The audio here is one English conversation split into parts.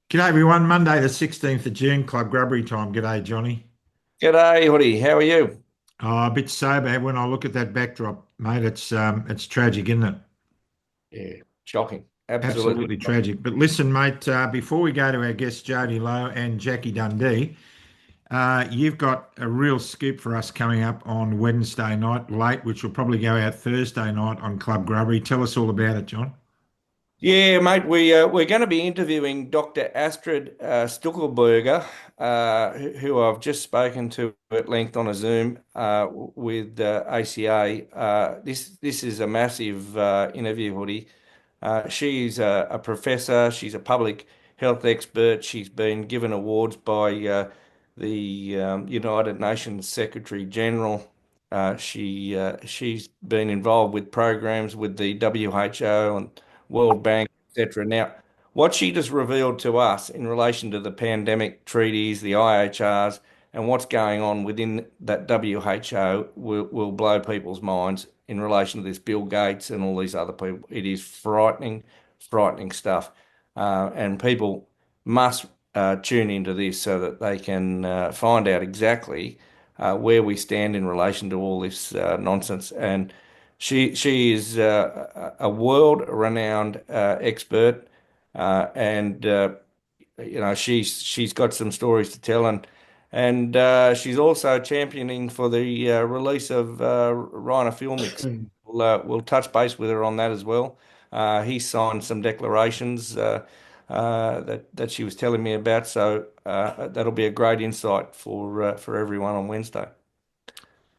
G'day everyone, Monday the 16th of June, Club Grubbery time. G'day Johnny. G'day, Hoody. How are you? Oh, a bit sober when I look at that backdrop, mate. It's tragic, isn't it? Yeah, shocking. Absolutely Absolutely shocking. tragic. But listen, mate, before we go to our guests Jody Lowe and Jacquie Dundee, you've got a real scoop for us coming up on Wednesday night late, which will probably go out Thursday night on Club Grubbery. Tell us all about it, John. Yeah, mate, we're going to be interviewing Dr. Astrid Stuckelberger, who I've just spoken to at length on a Zoom with ACA. This is a massive interview, Hoodie. She's a professor. She's a public health expert. She's been given awards by the United Nations Secretary General. She's been involved with programs with the WHO and World Bank, etc. Now, what she just revealed to us in relation to the pandemic treaties, the IHRs, and what's going on within that WHO will blow people's minds in relation to this Bill Gates and all these other people. It is frightening, frightening stuff. And people must tune into this so that they can find out exactly where we stand in relation to all this nonsense. And she is a world-renowned expert, and she's got some stories to tell, and she's also championing for the release of Rhino Filmix. We'll touch base with her on that as well. He signed some declarations that she was telling me about, so that'll be a great insight for everyone on Wednesday.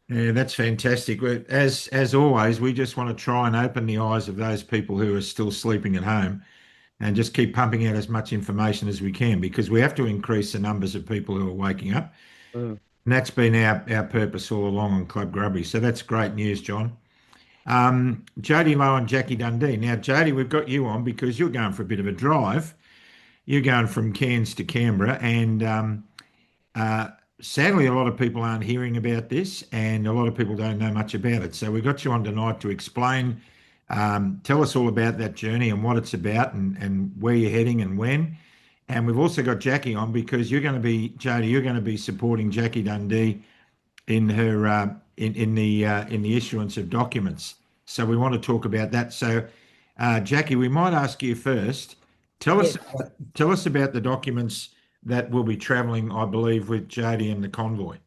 Yeah, that's fantastic. As always, we just want to try and open the eyes of those people who are still sleeping at home and just keep pumping out as much information as we can because we have to increase the numbers of people who are waking up. Mm. And that's been our purpose all along on Club Grubby. So that's great news, John. Jody Lowe and Jacquie Dundee. Now, Jody, we've got you on because you're going for a bit of a drive. You're going from Cairns to Canberra, and uh, sadly, a lot of people aren't hearing about this, and a lot of people don't know much about it. So we got you on tonight to explain, tell us all about that journey and what it's about, and where you're heading and when. And we've also got Jacquie on because you're going to be, Jody, you're going to be supporting Jacquie Dundee in her in the issuance of documents. So we want to talk about that. So, Jacquie, we might ask you first. Tell Yeah. us tell us about the documents that will be travelling, I believe, with Jody and the convoy.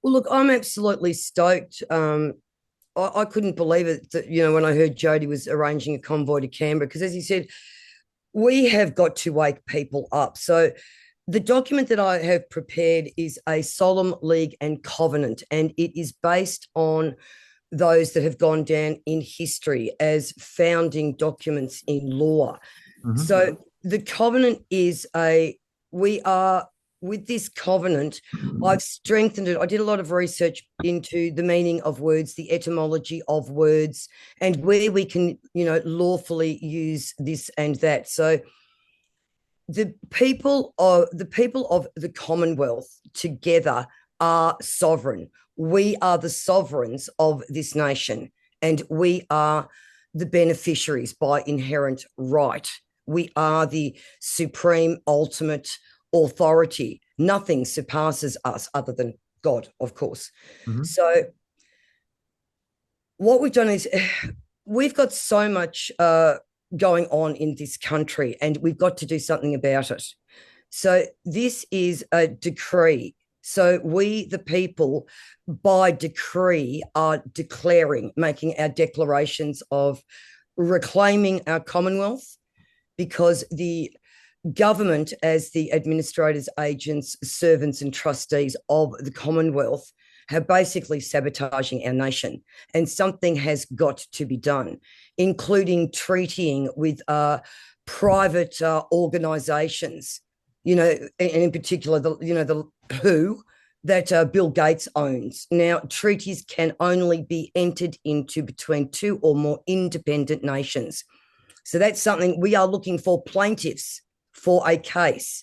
Well, look, I'm absolutely stoked. I couldn't believe it that, when I heard Jody was arranging a convoy to Canberra, because as you said, we have got to wake people up. So the document that I have prepared is a solemn league and covenant, and it is based on those that have gone down in history as founding documents in law. Mhm. So the covenant is we are, with this covenant, I've strengthened it. I did a lot of research into the meaning of words, the etymology of words, and where we can, lawfully use this and that. So the people of the Commonwealth together are sovereign. We are the sovereigns of this nation, and we are the beneficiaries by inherent right. We are the supreme ultimate authority. Nothing surpasses us other than God, of course. Mhm. So what we've done is we've got so much going on in this country, and we've got to do something about it. So this is a decree. So we, the people, by decree, are declaring, making our declarations of reclaiming our Commonwealth, because the government, as the administrators, agents, servants, and trustees of the Commonwealth, have basically sabotaging our nation. And something has got to be done, including treatying with private organisations, and in particular, the WHO that Bill Gates owns. Now, treaties can only be entered into between two or more independent nations. So that's something we are looking for, plaintiffs for a case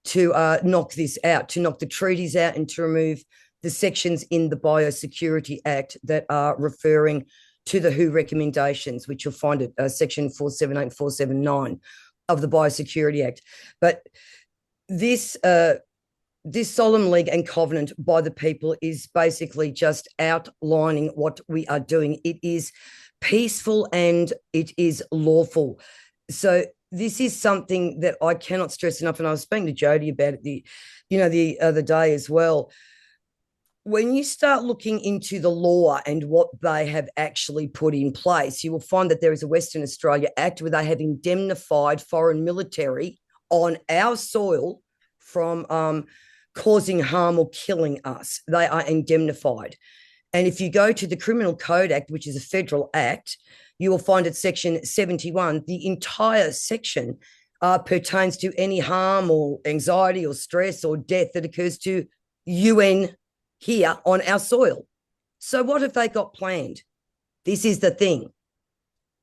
to knock this out, to knock the treaties out, and to remove the sections in the Biosecurity Act that are referring to the WHO recommendations, which you'll find at section 478 479. of the Biosecurity Act. But this solemn league and covenant by the people is basically just outlining what we are doing. It is peaceful and it is lawful. So this is something that I cannot stress enough. And I was speaking to Jody about it the other day as well. When you start looking into the law and what they have actually put in place, you will find that there is a Western Australia Act where they have indemnified foreign military on our soil from causing harm or killing us. They are indemnified. And if you go to the Criminal Code Act, which is a federal act, you will find at section 71, the entire section pertains to any harm or anxiety or stress or death that occurs to UN here on our soil. So what have they got planned? This is the thing.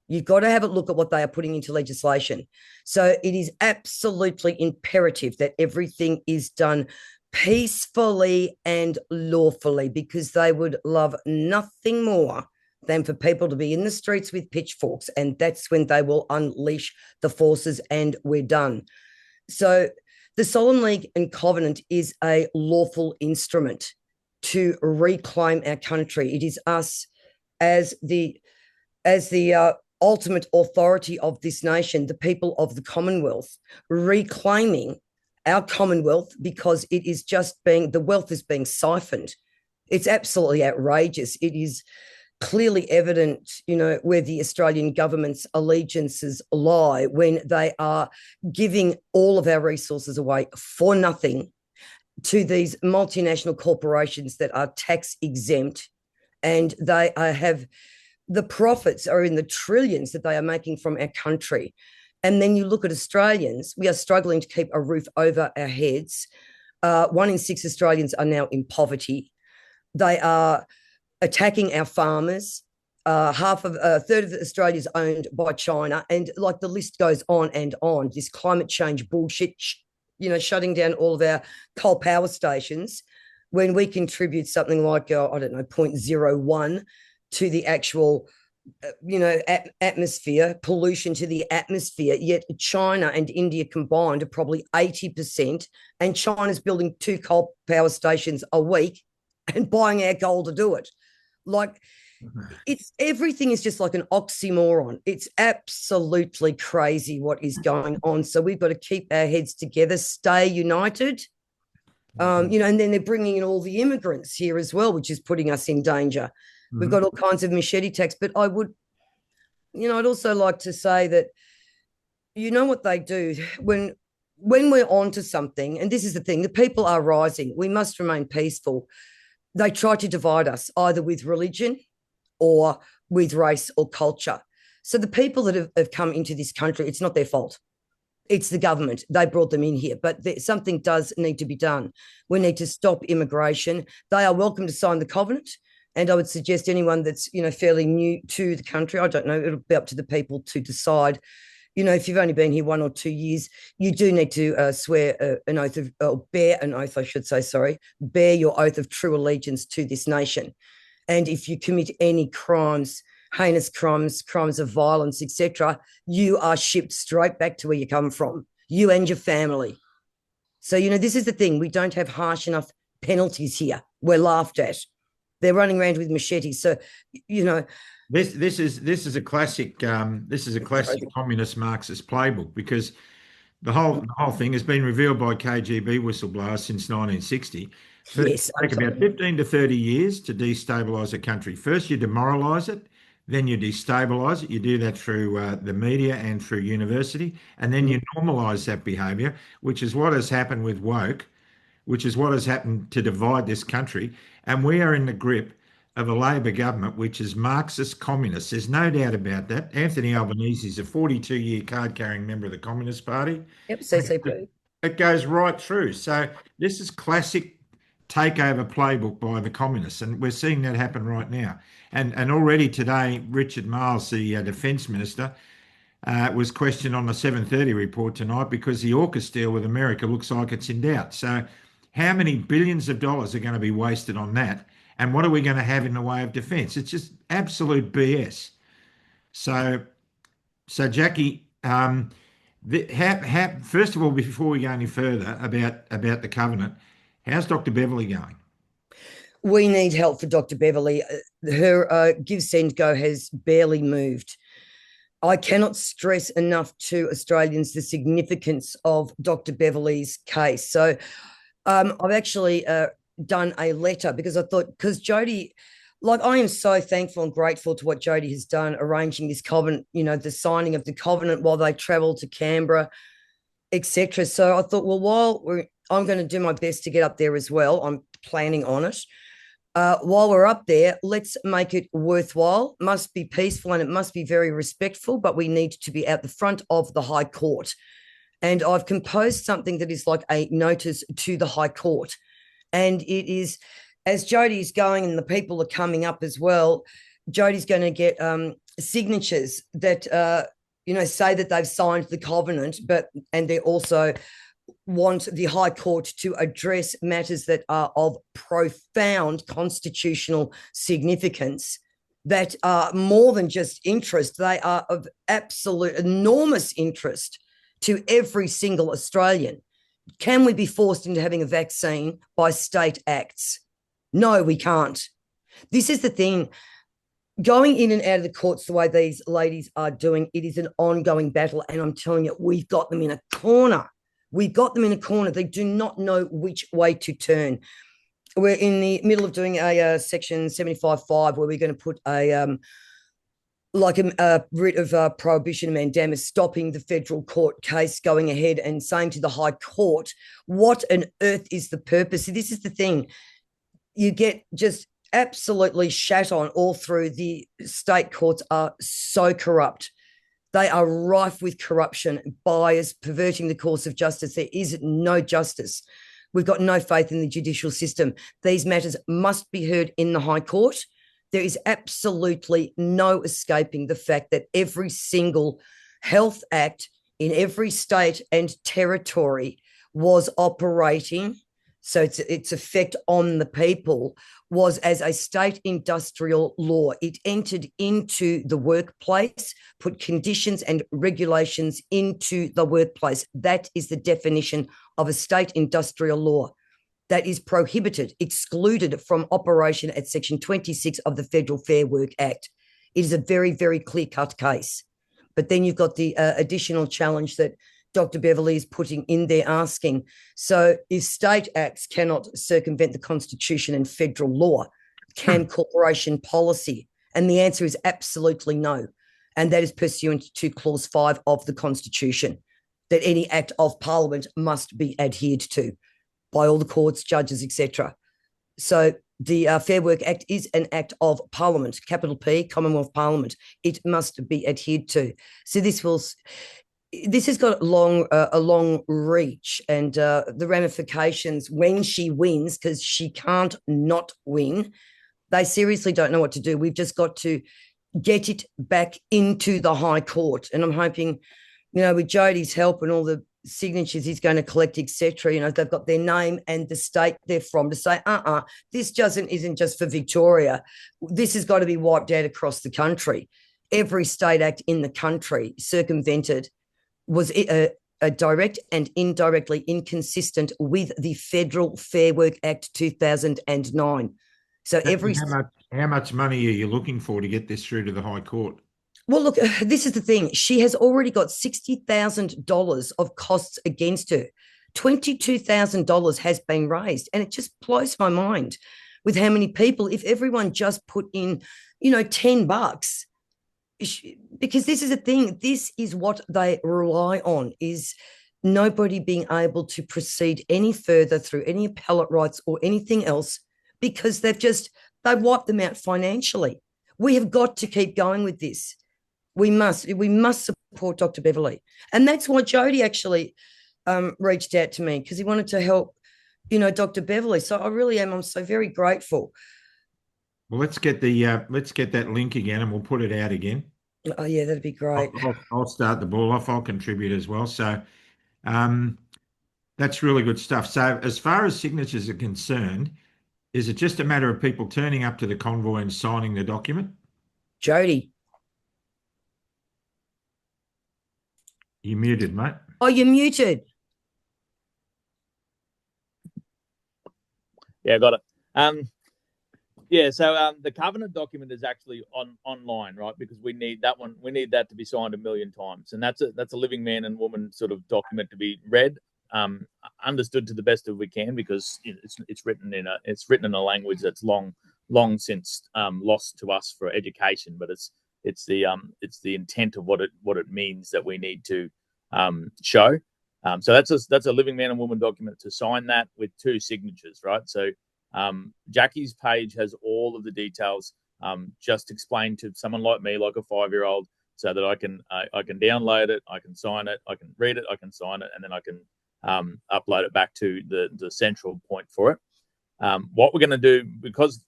You've got to have a look at what they are putting into legislation. So it is absolutely imperative that everything is done peacefully and lawfully, because they would love nothing more than for people to be in the streets with pitchforks, and that's when they will unleash the forces and we're done. So the Solemn League and Covenant is a lawful instrument to reclaim our country. It is us as the ultimate authority of this nation, the people of the Commonwealth, reclaiming our Commonwealth, because it is just the wealth is being siphoned. It's absolutely outrageous. It is clearly evident, where the Australian government's allegiances lie when they are giving all of our resources away for nothing to these multinational corporations that are tax exempt, and they have the profits are in the trillions that they are making from our country. And then you look at Australians, we are struggling to keep a roof over our heads. 1 in 6 Australians are now in poverty. They are attacking our farmers. A third of Australia is owned by China, and like the list goes on and on. This climate change bullshit, shutting down all of our coal power stations when we contribute something like, 0.01 to the actual, atmosphere, pollution to the atmosphere. Yet China and India combined are probably 80%, and China's building 2 coal power stations a week and buying our coal to do it. Like, everything is just like an oxymoron. It's absolutely crazy what is going on. So we've got to keep our heads together, stay united. And then they're bringing in all the immigrants here as well, which is putting us in danger. Mm-hmm. We've got all kinds of machete attacks. But I'd also like to say that, what they do when we're onto something, and this is the thing, the people are rising. We must remain peaceful. They try to divide us either with religion or with race or culture. So the people that have come into this country, it's not their fault. It's the government. They brought them in here. But something does need to be done. We need to stop immigration. They are welcome to sign the covenant. And I would suggest anyone that's, fairly new to the country, I don't know, it'll be up to the people to decide. If you've only been here 1 or 2 years, you do need to swear an oath bear an oath, I should say, bear your oath of true allegiance to this nation. And if you commit any crimes, heinous crimes of violence, etc., you are shipped straight back to where you come from, you and your family. So, this is the thing. We don't have harsh enough penalties here. We're laughed at. They're running around with machetes. So, This is a classic communist Marxist playbook, because the whole thing has been revealed by KGB whistleblowers since 1960. Yes, it take about 15 to 30 years to destabilise a country. First, you demoralise it, then you destabilise it. You do that through the media and through university, and then you normalise that behaviour, which is what has happened with woke, which is what has happened to divide this country. And we are in the grip of a Labor government, which is Marxist communist. There's no doubt about that. Anthony Albanese is a 42-year card-carrying member of the Communist Party. Yep, CCP. It goes right through. So this is classic takeover playbook by the communists, and we're seeing that happen right now. And already today, Richard Marles, the Defence Minister, was questioned on the 7:30 report tonight because the AUKUS deal with America looks like it's in doubt. So how many billions of dollars are going to be wasted on that? And what are we going to have in the way of defence? It's just absolute BS. So Jacquie, First of all, before we go any further about the covenant, how's Dr. Beverly going? We need help for Dr. Beverly. Her give, send, go has barely moved. I cannot stress enough to Australians the significance of Dr. Beverly's case. So I've actually done a letter because I thought, because Jody, like, I am so thankful and grateful to what Jody has done, arranging this covenant, the signing of the covenant while they travel to Canberra, etc. So I thought, well, I'm going to do my best to get up there as well. I'm planning on it. While we're up there, let's make it worthwhile. It must be peaceful and it must be very respectful, but we need to be at the front of the High Court. And I've composed something that is like a notice to the High Court. And it is, as Jody's going and the people are coming up as well, Jody's going to get signatures that, say that they've signed the covenant, and they also want the High Court to address matters that are of profound constitutional significance, that are more than just interest. They are of absolute enormous interest to every single Australian. Can we be forced into having a vaccine by state acts? No, we can't. This is the thing. Going in and out of the courts the way these ladies are doing, it is an ongoing battle. And I'm telling you, we've got them in a corner. We've got them in a corner. They do not know which way to turn. We're in the middle of doing a section 75.5 where we're going to put a writ of prohibition mandamus, stopping the federal court case going ahead and saying to the High Court, what on earth is the purpose? This is the thing. You get just absolutely shat on all through. The state courts are so corrupt. They are rife with corruption, bias, perverting the course of justice. There is no justice. We've got no faith in the judicial system. These matters must be heard in the High Court. There is absolutely no escaping the fact that every single health act in every state and territory was operating, so its effect on the people was as a state industrial law. It entered into the workplace, put conditions and regulations into the workplace. That is the definition of a state industrial law. That is prohibited, excluded from operation at Section 26 of the Federal Fair Work Act. It is a very, very clear-cut case. But then you've got the additional challenge that Dr. Beverly is putting in there, asking, so if state acts cannot circumvent the Constitution and federal law, can corporation policy? And the answer is absolutely no. And that is pursuant to Clause 5 of the Constitution, that any act of Parliament must be adhered to by all the courts, judges, etc. So the Fair Work Act is an act of Parliament, capital P, Commonwealth Parliament. It must be adhered to. So this has got a long reach, and the ramifications when she wins, because she can't not win, they seriously don't know what to do. We've just got to get it back into the High Court. And I'm hoping, with Jody's help and all the signatures he's going to collect, etc., they've got their name and the state they're from to say, this isn't just for Victoria. This has got to be wiped out across the country. Every state act in the country circumvented was a direct and indirectly inconsistent with the Federal Fair Work Act 2009. So how much money are you looking for to get this through to the High Court? Well, look, this is the thing. She has already got $60,000 of costs against her. $22,000 has been raised, and it just blows my mind with how many people, if everyone just put in, $10, because this is the thing, this is what they rely on, is nobody being able to proceed any further through any appellate rights or anything else, because they've wiped them out financially. We have got to keep going with this. We must support Dr. Beverly. And that's why Jody actually reached out to me, because he wanted to help, Dr. Beverly. So I'm so very grateful. Well, let's get that link again, and we'll put it out again. Oh yeah, that'd be great. I'll start the ball off. I'll contribute as well. So that's really good stuff. So as far as signatures are concerned, is it just a matter of people turning up to the convoy and signing the document? Jody. You're muted, mate. Oh, you're muted. Yeah, got it. Yeah, so the covenant document is actually online, right? Because we need that one. We need that to be signed 1 million times, and that's a living man and woman sort of document to be read, understood to the best of we can, because it's written in a language that's long since lost to us for education. But it's the intent of what it means that we need to show. So that's a living man and woman document to sign that with 2 signatures, right? So Jacquie's page has all of the details, just explained to someone like me, like a 5-year-old, so that I can download it, I can sign it, I can read it, I can sign it, and then I can upload it back to the central point for it. What we're going to do, because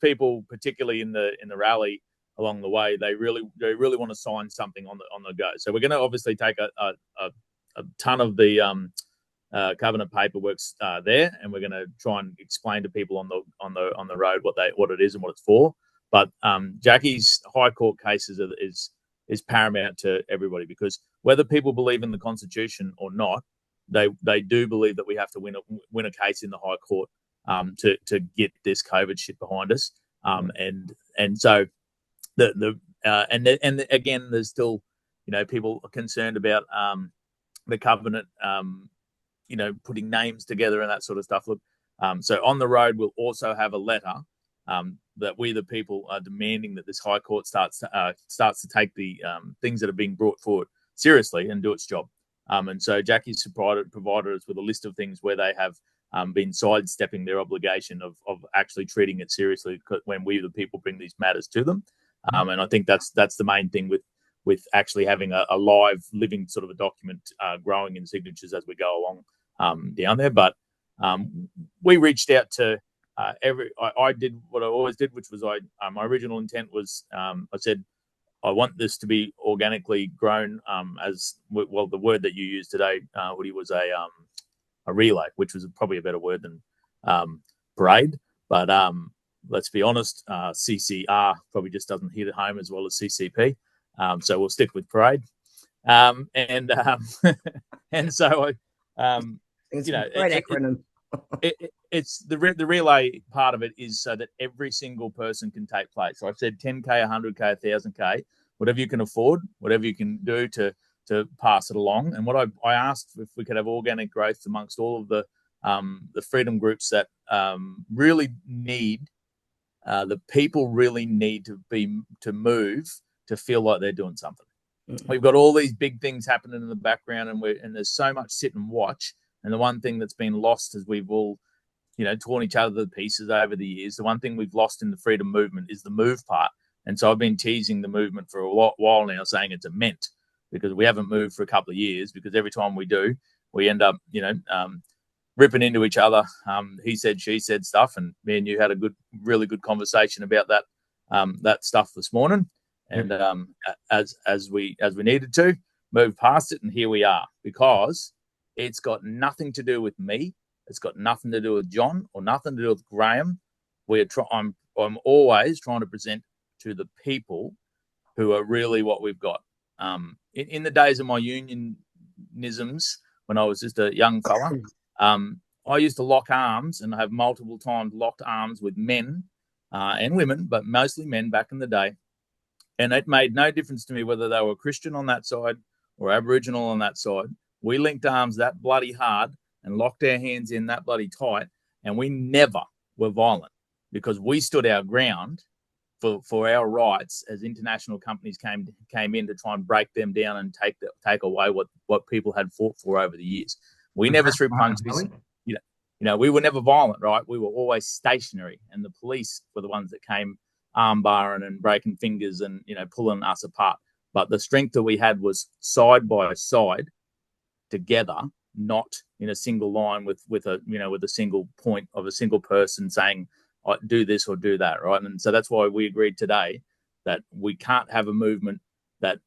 people, particularly in the rally along the way, they really want to sign something on the go. So we're going to obviously take a ton of the covenant paperwork's there, and we're going to try and explain to people on the road what it is and what it's for. But Jacquie's High Court cases is paramount to everybody, because whether people believe in the Constitution or not, they do believe that we have to win a case in the High Court to get this COVID shit behind us. And so again, there's still people are concerned about the covenant. Putting names together and that sort of stuff. Look, so on the road, we'll also have a letter that we, the people, are demanding that this High Court starts to take the things that are being brought forward seriously and do its job. And so Jacquie's provided us with a list of things where they have been sidestepping their obligation of actually treating it seriously when we, the people, bring these matters to them. And I think that's the main thing with actually having a live, living sort of a document growing in signatures as we go along down there. But we reached out to I did what I always did, which was my original intent was I said I want this to be organically grown, as well. The word that you used today, Hoody, was a relay, which was probably a better word than parade. But let's be honest, CCR probably just doesn't hit it home as well as CCP. So we'll stick with parade. And so It's a great acronym. It's the relay part of it is so that every single person can take place. So I've said 10K, 100K, 1,000K, whatever you can afford, whatever you can do to pass it along. And what I asked if we could have organic growth amongst all of the freedom groups that really need, the people really need to move to feel like they're doing something. We've got all these big things happening in the background, and there's so much sit and watch. And the one thing that's been lost as we've all, torn each other to pieces over the years, the one thing we've lost in the freedom movement is the move part. And so I've been teasing the movement for a while now, saying it's a ment, because we haven't moved for a couple of years, because every time we do, we end up, ripping into each other. He said, she said stuff, and me and you had a really good conversation about that stuff this morning. And as we needed to move past it, and here we are, because it's got nothing to do with me. It's got nothing to do with John or nothing to do with Graham. I'm always trying to present to the people who are really what we've got. In the days of my unionisms, when I was just a young fella, I used to lock arms, and I have multiple times locked arms with men and women, but mostly men back in the day. And it made no difference to me whether they were Christian on that side or Aboriginal on that side. We linked arms that bloody hard and locked our hands in that bloody tight, and we never were violent, because we stood our ground for our rights as international companies came in to try and break them down and take away what people had fought for over the years. We never threw punches. We were never violent, right? We were always stationary, and the police were the ones that came arm barring and breaking fingers and pulling us apart. But the strength that we had was side by side together, not in a single line with a single point of a single person saying, do this or do that, right? And so that's why we agreed today that we can't have a movement that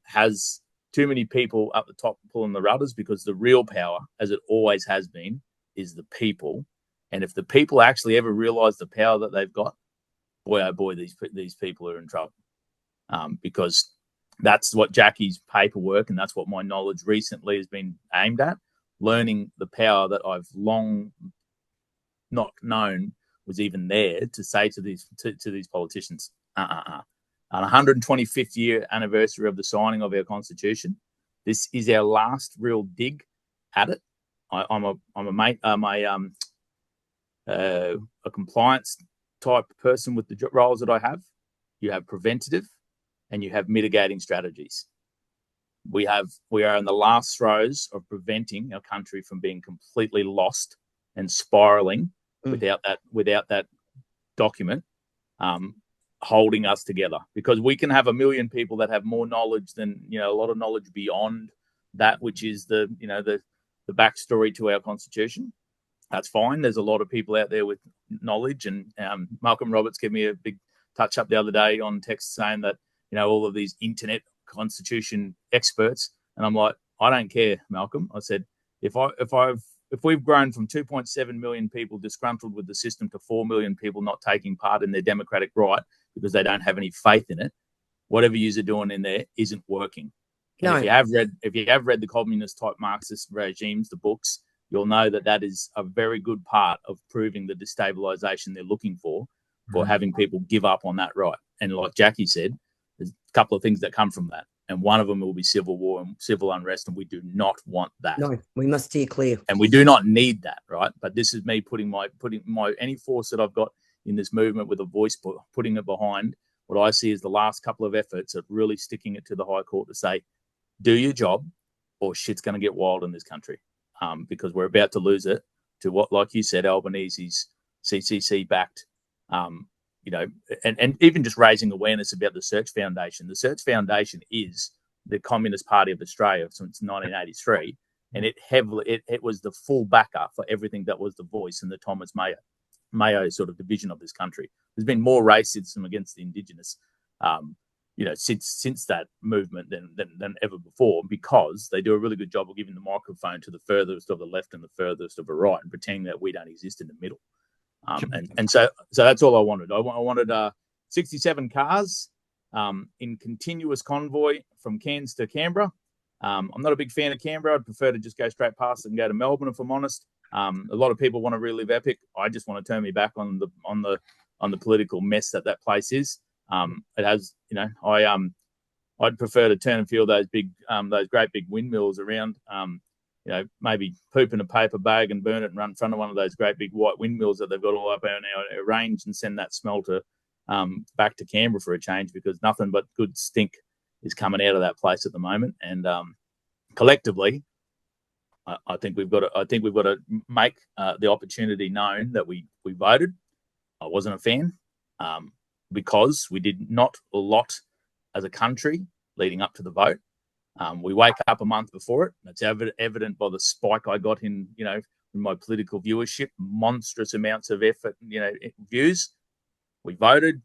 has too many people up the top pulling the rudders, because the real power, as it always has been, is the people. And if the people actually ever realize the power that they've got, boy, oh boy, these people are in trouble, because that's what Jacquie's paperwork and that's what my knowledge recently has been aimed at, learning the power that I've long not known was even there to say to these politicians, on 125th year anniversary of the signing of our Constitution, this is our last real dig at it. I'm a compliance type person with the roles that I have. You have preventative and you have mitigating strategies. We are in the last throes of preventing our country from being completely lost and spiraling without that document holding us together, because we can have 1 million people that have more knowledge than, a lot of knowledge beyond that, which is the backstory to our Constitution. That's fine. There's a lot of people out there with knowledge, and Malcolm Roberts gave me a big touch up the other day on text saying that, all of these internet Constitution experts, and I'm like, I don't care, Malcolm. I said, if we've grown from 2.7 million people disgruntled with the system to 4 million people not taking part in their democratic right because they don't have any faith in it, whatever you're doing in there isn't working. No. If you have read the communist type Marxist regimes, the books, you'll know that is a very good part of proving the destabilization they're looking for having people give up on that right. And like Jacquie said, there's a couple of things that come from that. And one of them will be civil war and civil unrest, and we do not want that. No, we must steer clear. And we do not need that, right? But this is me putting my any force that I've got in this movement with a voice, putting it behind what I see as the last couple of efforts of really sticking it to the High Court to say, do your job or shit's going to get wild in this country, because we're about to lose it to what, like you said, Albanese's CCC-backed, and even just raising awareness about the Search Foundation. The Search Foundation is the Communist Party of Australia since 1983, and it was the full backer for everything that was the Voice and the Thomas Mayo sort of division of this country. There's been more racism against the Indigenous, since that movement than ever before, because they do a really good job of giving the microphone to the furthest of the left and the furthest of the right and pretending that we don't exist in the middle. And so that's all I wanted. I wanted 67 cars in continuous convoy from Cairns to Canberra. I'm not a big fan of Canberra. I'd prefer to just go straight past it and go to Melbourne, if I'm honest. A lot of people want to relive Epic. I just want to turn me back on the political mess that place is. It has, I'd prefer to turn a few of those great big windmills around. Maybe poop in a paper bag and burn it and run in front of one of those great big white windmills that they've got all up our range and send that smell to back to Canberra for a change, because nothing but good stink is coming out of that place at the moment. And collectively, I think we've got to make the opportunity known that we voted. I wasn't a fan because we did not a lot as a country leading up to the vote. We wake up a month before it. That's evident by the spike I got in my political viewership, monstrous amounts of effort, views. We voted,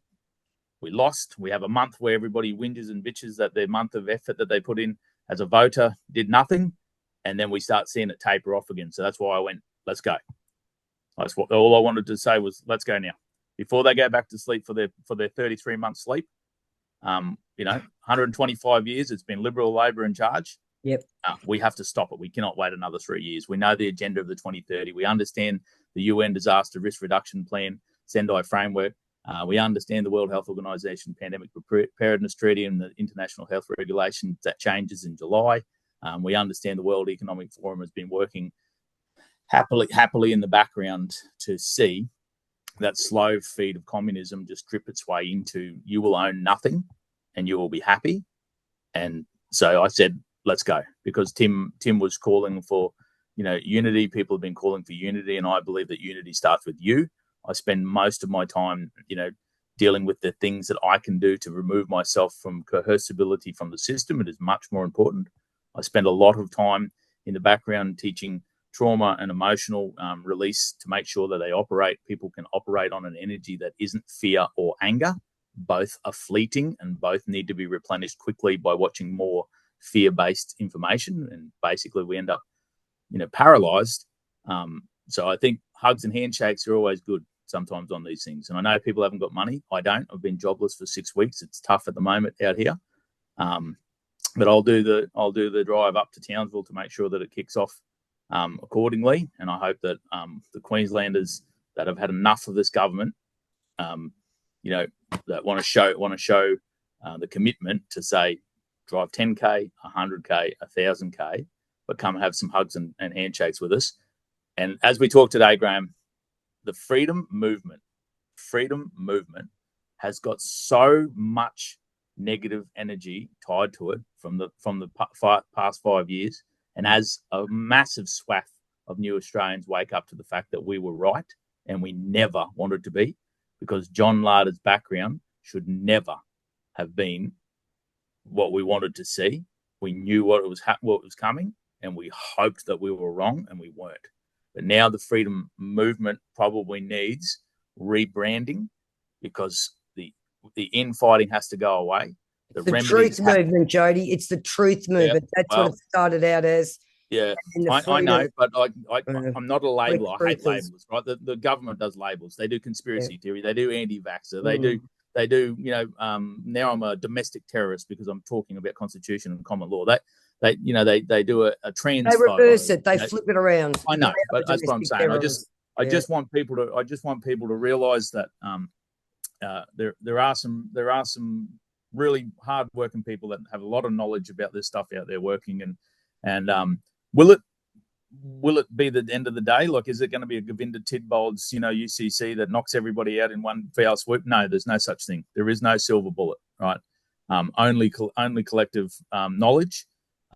we lost. We have a month where everybody whinges and bitches that their month of effort that they put in as a voter did nothing. And then we start seeing it taper off again. So that's why I went, let's go. That's what all I wanted to say was, let's go now. Before they go back to sleep for their 33-month sleep. 125 years, it's been Liberal Labor in charge. Yep. We have to stop it. We cannot wait another 3 years. We know the agenda of the 2030. We understand the UN Disaster Risk Reduction Plan, Sendai framework. We understand the World Health Organization Pandemic Preparedness Treaty and the International Health Regulation that changes in July. We understand the World Economic Forum has been working happily in the background to see that slow feed of communism just drip its way into you will own nothing and you will be happy. And so I said, let's go, because Tim was calling for, unity. People have been calling for unity, and I believe that unity starts with you. I spend most of my time, dealing with the things that I can do to remove myself from coercibility from the system. It is much more important. I spend a lot of time in the background teaching trauma and emotional release to make sure that people can operate on an energy that isn't fear or anger. Both are fleeting and both need to be replenished quickly by watching more fear-based information. And basically we end up, paralyzed. So I think hugs and handshakes are always good sometimes on these things. And I know people haven't got money. I don't. I've been jobless for 6 weeks. It's tough at the moment out here. But I'll do the drive up to Townsville to make sure that it kicks off accordingly, and I hope that the Queenslanders that have had enough of this government, that want to show the commitment to say drive 10K, 100K, 1,000K, but come have some hugs and handshakes with us. And as we talk today, Graham, the freedom movement has got so much negative energy tied to it from the past 5 years. And as a massive swath of new Australians wake up to the fact that we were right and we never wanted to be, because John Larder's background should never have been what we wanted to see. We knew what was coming, and we hoped that we were wrong, and we weren't. But now the freedom movement probably needs rebranding, because the infighting has to go away. The truth movement, Jody. It's the truth movement. Yeah, That's what it started out as. Yeah, I know, but I'm not a labeler. I hate labels, right? The government does labels. They do conspiracy theory. They do anti-vaxxer. They do. Now I'm a domestic terrorist because I'm talking about constitution and common law. They do a trans. They reverse it. They flip it around. I know, but that's what I'm saying. I just want people to realise that there are some really hard-working people that have a lot of knowledge about this stuff out there working, and will it be the end of the day? Like, is it going to be a Govinda Tidbold's UCC that knocks everybody out in one foul swoop? No, there's no such thing. There is no silver bullet, right? Only collective knowledge,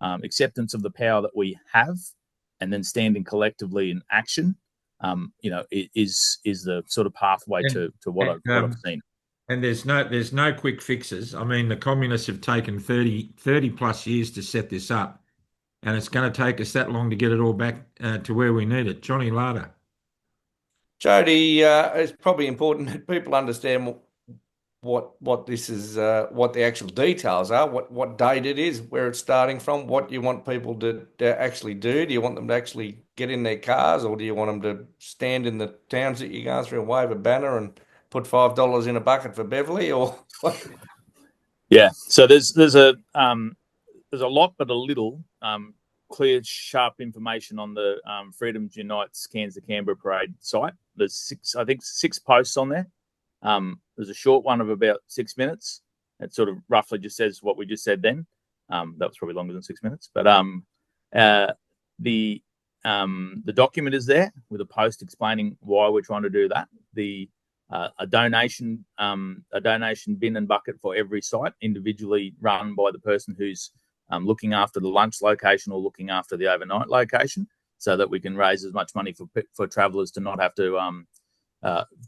acceptance of the power that we have, and then standing collectively in action. Is the sort of pathway to what I've seen. And there's no quick fixes. I mean, the communists have taken 30 plus years to set this up, and it's going to take us that long to get it all back to where we need it. Johnny Larder. Jody, it's probably important that people understand what this is, what the actual details are, what date it is, where it's starting from, what you want people to actually do. Do you want them to actually get in their cars, or do you want them to stand in the towns that you're going through and wave a banner and put $5 in a bucket for Beverly, or what? Yeah, so there's a lot but a little clear, sharp information on the Freedoms Unites Cairns to Canberra Parade site. There's six posts on there. There's a short one of about 6 minutes. It sort of roughly just says what we just said then. That was probably longer than 6 minutes, but the document is there with a post explaining why we're trying to do that. A donation bin and bucket for every site, individually run by the person who's looking after the lunch location or looking after the overnight location, so that we can raise as much money for travellers to not have to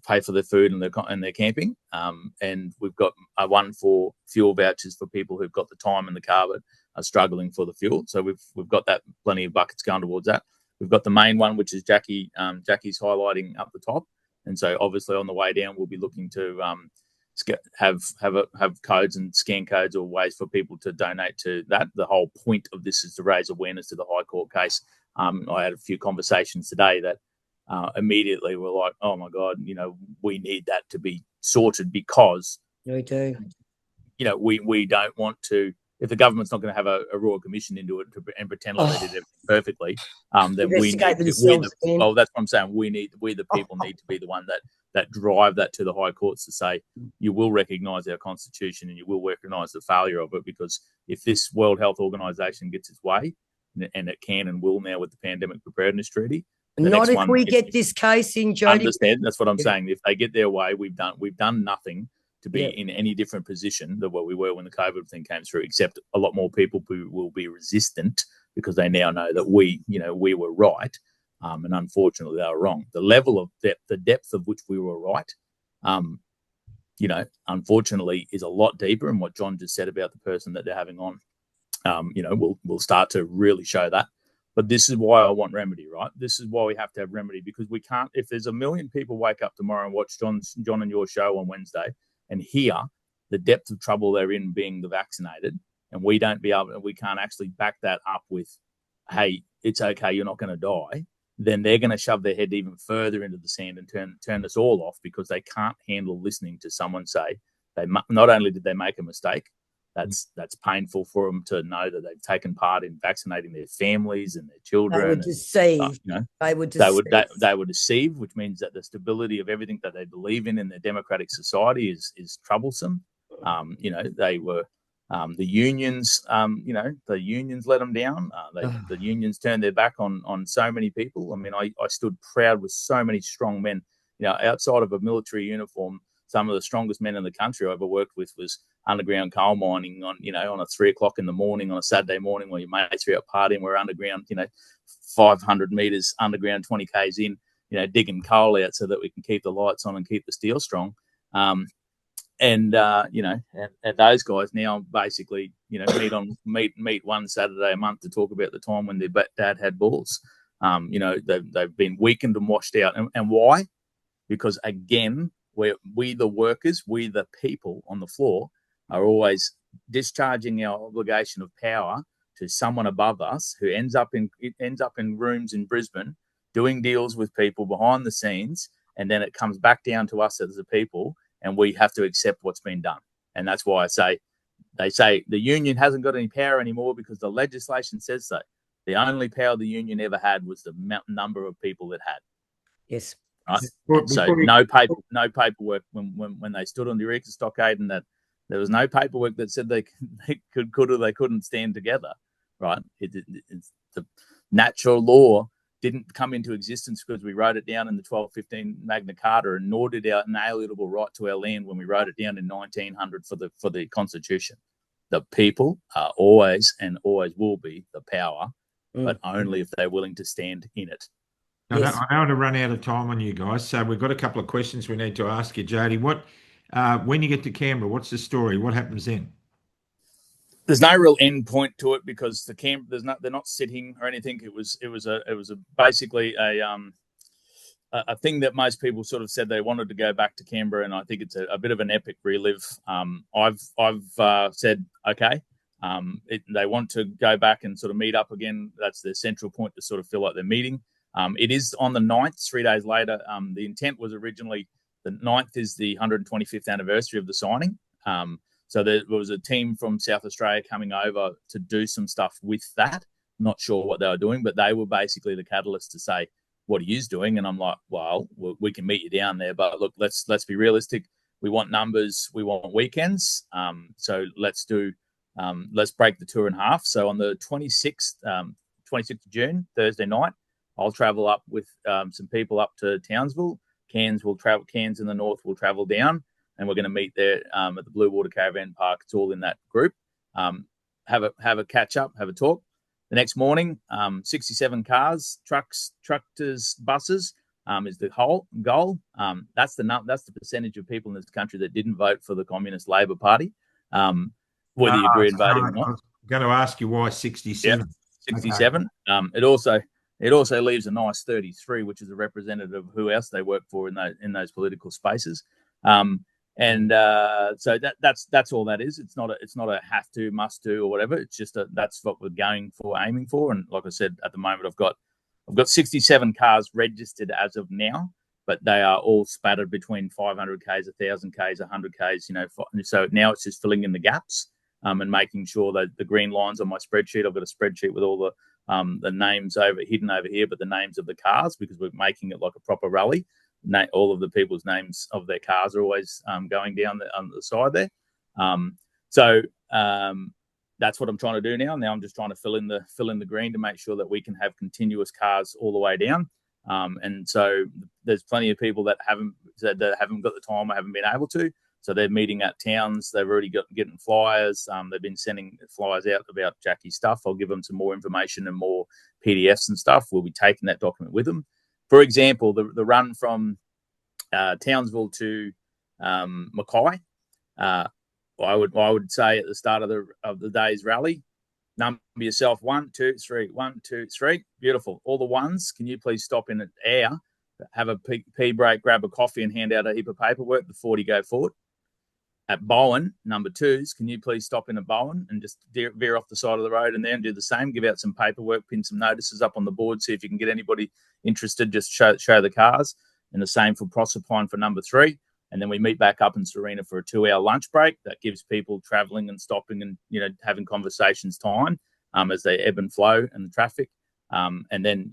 pay for their food and their camping. And we've got one for fuel vouchers for people who've got the time in the car but are struggling for the fuel. So we've got that, plenty of buckets going towards that. We've got the main one, which is Jackie's highlighting up the top. And so obviously on the way down, we'll be looking to have codes and scan codes or ways for people to donate to that. The whole point of this is to raise awareness to the High Court case. I had a few conversations today that immediately were like, oh my God, we need that to be sorted, because we do. We don't want to. If the government's not going to have a Royal Commission into it and pretend like they did everything perfectly, then we need to. Well, that's what I'm saying. We the people need to be the one that drive that to the high courts to say, you will recognise our constitution and you will recognise the failure of it, because if this World Health Organisation gets its way, and it can and will now with the Pandemic Preparedness Treaty. Not if we get this case in, Jody. Understand? That's what I'm saying. If they get their way, we've done nothing to be in any different position than what we were when the COVID thing came through, except a lot more people who will be resistant because they now know that we were right, and unfortunately they were wrong. The level of the depth of which we were right, unfortunately is a lot deeper. And what John just said about the person that they're having on, we'll start to really show that. But this is why I want remedy, right? This is why we have to have remedy, because we can't. If there's 1 million people wake up tomorrow and watch John and your show on Wednesday and hear the depth of trouble they're in being the vaccinated, and we can't actually back that up with, hey, it's okay, you're not going to die, then they're going to shove their head even further into the sand and turn us all off, because they can't handle listening to someone say not only did they make a mistake, that's painful for them to know that they've taken part in vaccinating their families and their children. They were deceived. They were deceived, which means that the stability of everything that they believe in their democratic society is troublesome. They were the unions. The unions let them down. The unions turned their back on so many people. I mean, I stood proud with so many strong men. Outside of a military uniform, some of the strongest men in the country I ever worked with was underground coal mining on a 3 o'clock in the morning on a Saturday morning where your mates are out partying. We're underground, 500 meters underground, 20 k's in, digging coal out so that we can keep the lights on and keep the steel strong. And those guys now basically, meet one Saturday a month to talk about the time when their dad had balls. They've been weakened and washed out. And why? Because again, we the workers, we the people on the floor are always discharging our obligation of power to someone above us who ends up in rooms in Brisbane doing deals with people behind the scenes, and then it comes back down to us as the people, and we have to accept what's been done. And that's why they say the union hasn't got any power anymore because the legislation says so. The only power the union ever had was the number of people it had. Yes. Right. So no paperwork when they stood on the Eureka Stockade, and that there was no paperwork that said they could or they couldn't stand together. Right. It's the natural law didn't come into existence because we wrote it down in the 1215 Magna Carta, and nor did our inalienable right to our land when we wrote it down in 1900 for the Constitution. The people are always and always will be the power, but only if they're willing to stand in it. I don't want to run out of time on you guys, so we've got a couple of questions we need to ask you, Jody. When you get to Canberra, what's the story? What happens then? There's no real end point to it because they're not sitting or anything. It was basically a thing that most people sort of said they wanted to go back to Canberra, and I think it's a bit of an epic relive. I've said okay. They want to go back and sort of meet up again. That's their central point to sort of feel like they're meeting. It is on the 9th, 3 days later. The intent was originally the 9th is the 125th anniversary of the signing. So there was a team from South Australia coming over to do some stuff with that. Not sure what they were doing, but they were basically the catalyst to say, what are you doing? And I'm like, well, we can meet you down there, but look, let's be realistic. We want numbers. We want weekends. So let's break the tour in half. So on the 26th of June, Thursday night, I'll travel up with some people up to Townsville. Cairns in the north will travel down, and we're going to meet there at the Blue Water Caravan Park. It's all in that group. Have a catch up, have a talk. The next morning, 67 cars, trucks, tractors, buses is the whole goal. That's the percentage of people in this country that didn't vote for the Communist Labor Party, whether you agree in voting or not. I was going to ask you why 67. Yep, 67. Okay. It also leaves a nice 33, which is a representative of who else they work for in those political spaces. So that's all that is. It's not a have to, must do, or whatever. It's just that's what we're aiming for. And like I said, at the moment, I've got 67 cars registered as of now, but they are all spattered between 500 k's, 1,000 k's, 100 k's. So now it's just filling in the gaps and making sure that the green lines on my spreadsheet. I've got a spreadsheet with all the names hidden over here, but the names of the cars, because we're making it like a proper rally. All of the people's names of their cars are always going down on the side there. So that's what I'm trying to do now. Now I'm just trying to fill in the green to make sure that we can have continuous cars all the way down. And so there's plenty of people that haven't got the time or haven't been able to. So they're meeting at towns. They've already getting flyers. They've been sending flyers out about Jackie stuff. I'll give them some more information and more PDFs and stuff. We'll be taking that document with them. For example, the run from Townsville to Mackay, I would say at the start of the day's rally, number yourself 1, 2, 3, 1, 2, 3. Beautiful. All the ones. Can you please stop in an air, have a pee break, grab a coffee, and hand out a heap of paperwork? The 40 go forward. At Bowen, number 2s, can you please stop in at Bowen and just veer off the side of the road and then do the same? Give out some paperwork, pin some notices up on the board, see if you can get anybody interested. Just show the cars. And the same for Proserpine for number 3. and then we meet back up in Serena for a 2-hour lunch break. That gives people traveling and stopping and, you know, having conversations time as they ebb and flow in the traffic. And then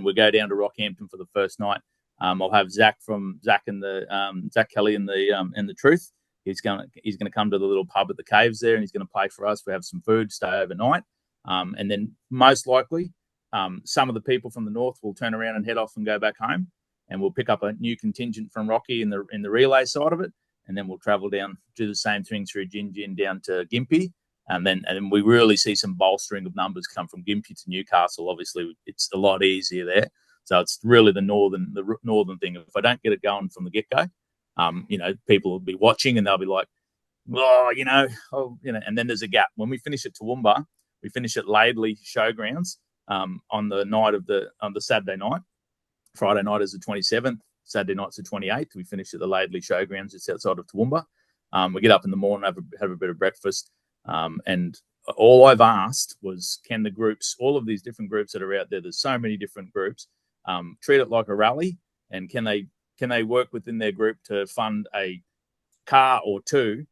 we go down to Rockhampton for the first night. I'll have Zach and the Zach Kelly and the Truth. He's gonna come to the little pub at the Caves there, and he's gonna pay for us. We have some food, stay overnight, and then most likely some of the people from the north will turn around and head off and go back home, and we'll pick up a new contingent from Rocky in the relay side of it, and then we'll travel down, do the same thing through Gin down to Gympie, and then we really see some bolstering of numbers come from Gympie to Newcastle. Obviously, it's a lot easier there, so it's really the northern thing. If I don't get it going from the get go, you know, people will be watching and they'll be like, and then there's a gap. When we finish at Toowoomba, we finish at Laidley Showgrounds on the Saturday night. Friday night is the 27th. Saturday night's the 28th. We finish at the Laidley Showgrounds just outside of Toowoomba. We get up in the morning, have a bit of breakfast, and all I've asked was, can the groups, all of these different groups that are out there's so many different groups, treat it like a rally, and can they work within their group to fund a car or two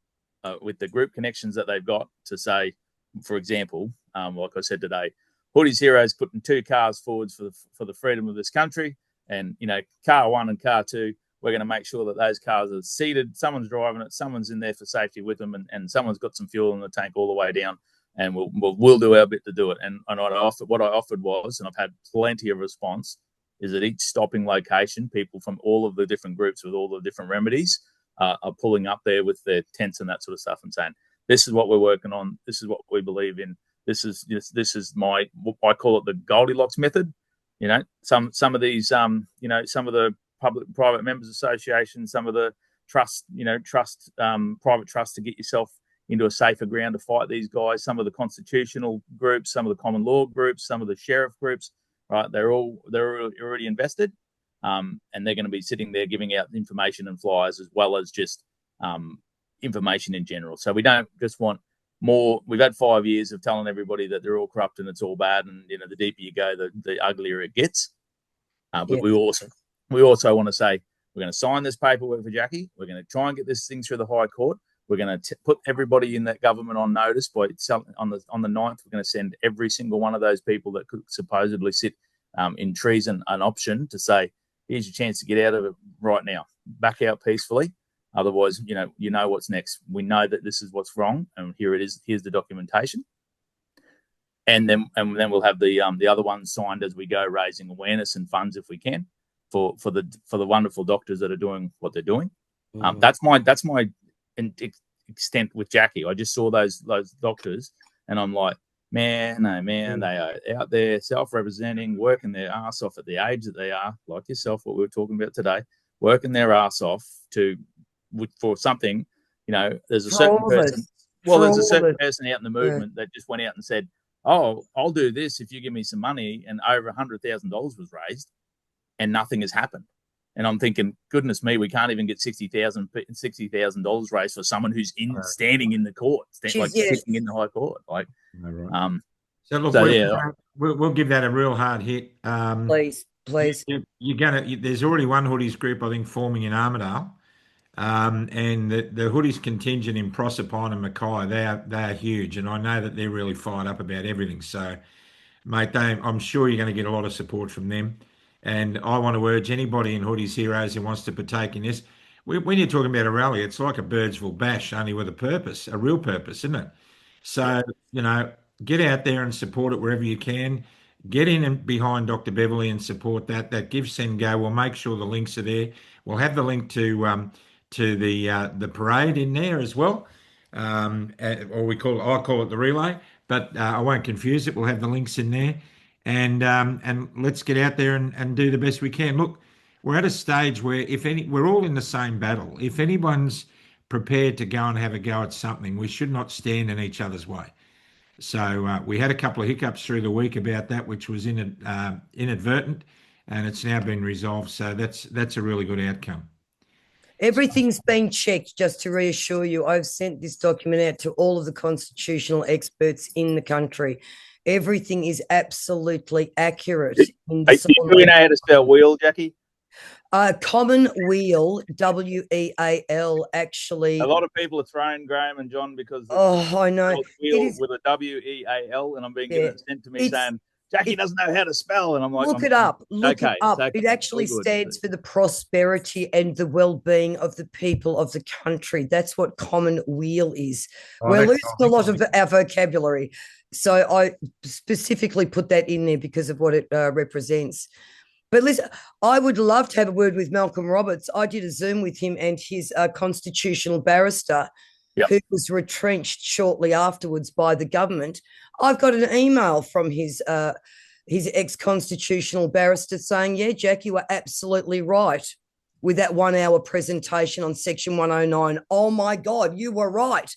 with the group connections that they've got to say, for example, like I said today, Hoody's Heroes putting 2 cars forwards for the freedom of this country. And, you know, car 1 and car 2, we're going to make sure that those cars are seated. Someone's driving it. Someone's in there for safety with them. And someone's got some fuel in the tank all the way down. And we'll do our bit to do it. And what I offered was, and I've had plenty of response, is at each stopping location, people from all of the different groups with all the different remedies are pulling up there with their tents and that sort of stuff and saying, this is what we're working on. This is what we believe in. This is my, I call it the Goldilocks method. You know, some of these, some of the private members associations, some of the private trusts to get yourself into a safer ground to fight these guys. Some of the constitutional groups, some of the common law groups, some of the sheriff groups, right? They're already invested, and they're going to be sitting there giving out information and flyers as well as just information in general. So we don't just want more. We've had 5 years of telling everybody that they're all corrupt and it's all bad, and you know, the deeper you go, the uglier it gets. But we also want to say, we're going to sign this paperwork for Jackie. We're going to try and get this thing through the High Court. We're going to put everybody in that government on notice on the 9th. We're going to send every single one of those people that could supposedly sit in treason an option to say, here's your chance to get out of it right now. Back out peacefully. Otherwise, you know what's next. We know that this is what's wrong, and here it is. Here's the documentation, and then we'll have the other ones signed as we go, raising awareness and funds if we can for the wonderful doctors that are doing what they're doing. Mm-hmm. That's my extent with Jackie. I just saw those doctors, and I'm like, man, they are out there self-representing, working their ass off at the age that they are, like yourself, what we were talking about today, working their ass off for something. You know, there's a certain person. Well, there's a certain person out in the movement that just went out and said, "Oh, I'll do this if you give me some money," and over $100,000 was raised, and nothing has happened. And I'm thinking, goodness me, we can't even get $60,000 raised for someone who's standing in the court, sitting in the High Court. Like, so look, we'll give that a real hard hit. Please. There's already one Hoodies group, I think, forming in Armidale, and the Hoodies contingent in Proserpine and Mackay. They are huge, and I know that they're really fired up about everything. So, mate, I'm sure you're going to get a lot of support from them. And I want to urge anybody in Hoodies Heroes who wants to partake in this. When you're talking about a rally, it's like a Birdsville bash, only with a real purpose, isn't it? So, get out there and support it wherever you can. Get in and behind Dr. Beverly and support that. That gives Send Go. We'll make sure the links are there. We'll have the link to the parade in there as well, or I call it the relay, but I won't confuse it. We'll have the links in there. And let's get out there and do the best we can. Look, we're at a stage where we're all in the same battle. If anyone's prepared to go and have a go at something, we should not stand in each other's way. So we had a couple of hiccups through the week about that, which was inadvertent, and it's now been resolved. So that's a really good outcome. Everything's been checked, just to reassure you. I've sent this document out to all of the constitutional experts in the country. Everything is absolutely accurate. Do you know how to spell wheel, Jackie? Commonweal, WEAL, actually. A lot of people are throwing Graham and John because I know. Wheel with a WEAL, and I'm being given it sent to me saying Jackie doesn't know how to spell, and I'm like, look it up. Look okay, it up. okay. It actually stands for the prosperity and the well-being of the people of the country. That's what Commonweal is. We're losing a lot of our vocabulary. So I specifically put that in there because of what it represents. But listen, I would love to have a word with Malcolm Roberts. I did a Zoom with him and his constitutional barrister, who was retrenched shortly afterwards by the government. I've got an email from his ex-constitutional barrister saying, yeah, Jack, you were absolutely right with that 1 hour presentation on Section 109. Oh, my God, you were right.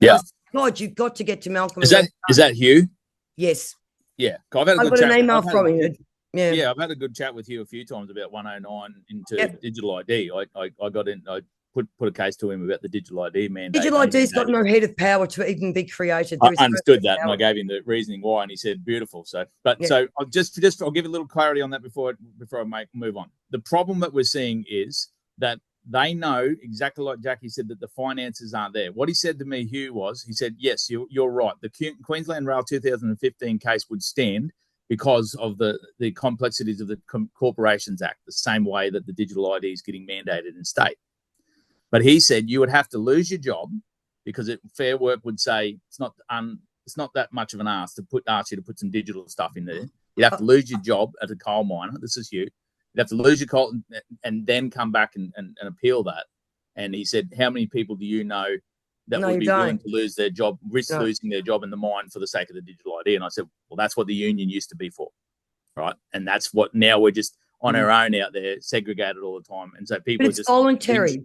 Yeah. God, you've got to get to Malcolm. Is that Hugh? Yes. Yeah. I've got an email from him. Yeah, I've had a good chat with you a few times about 109 into digital ID. I got in. I put a case to him about the digital ID mandate. Digital ID's got no head of power to even be created. I understood that, and I gave him the reasoning why, and he said beautiful. So I'll just I'll give a little clarity on that before I move on. The problem that we're seeing is that they know exactly like Jackie said that the finances aren't there. What he said to me, Hugh, was he said, yes, you're right. The Queensland Rail 2015 case would stand because of the complexities of the Corporations Act, the same way that the digital ID is getting mandated in state. But he said you would have to lose your job because Fair Work would say it's not that much of an ask you to put some digital stuff in there. You'd have to lose your job as a coal miner. This is you. You'd have to lose your coal and then come back and appeal that. And he said, how many people do you know that would be willing to lose their job, losing their job in the mine for the sake of the digital ID? And I said, well, that's what the union used to be for, right? And that's what now we're just on our own out there, segregated all the time. And so people are just voluntary.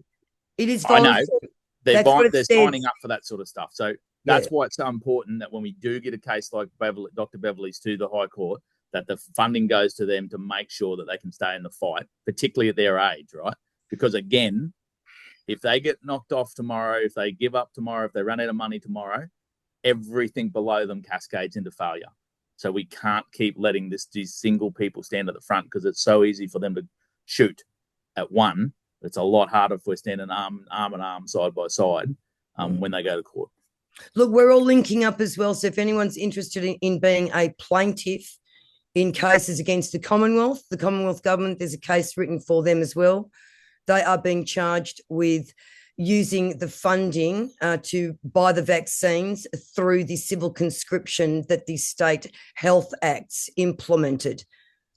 It is voluntary. I know. They're signing up for that sort of stuff. So that's why it's so important that when we do get a case like Dr. Beverly's to the High Court, that the funding goes to them to make sure that they can stay in the fight, particularly at their age, right? Because again, if they get knocked off tomorrow, if they give up tomorrow, if they run out of money tomorrow, everything below them cascades into failure. So we can't keep letting these single people stand at the front because it's so easy for them to shoot at one. It's a lot harder if we're standing arm in arm, side by side when they go to court. Look, we're all linking up as well. So if anyone's interested in being a plaintiff in cases against the Commonwealth government, there's a case written for them as well. They are being charged with using the funding to buy the vaccines through the civil conscription that the state health acts implemented.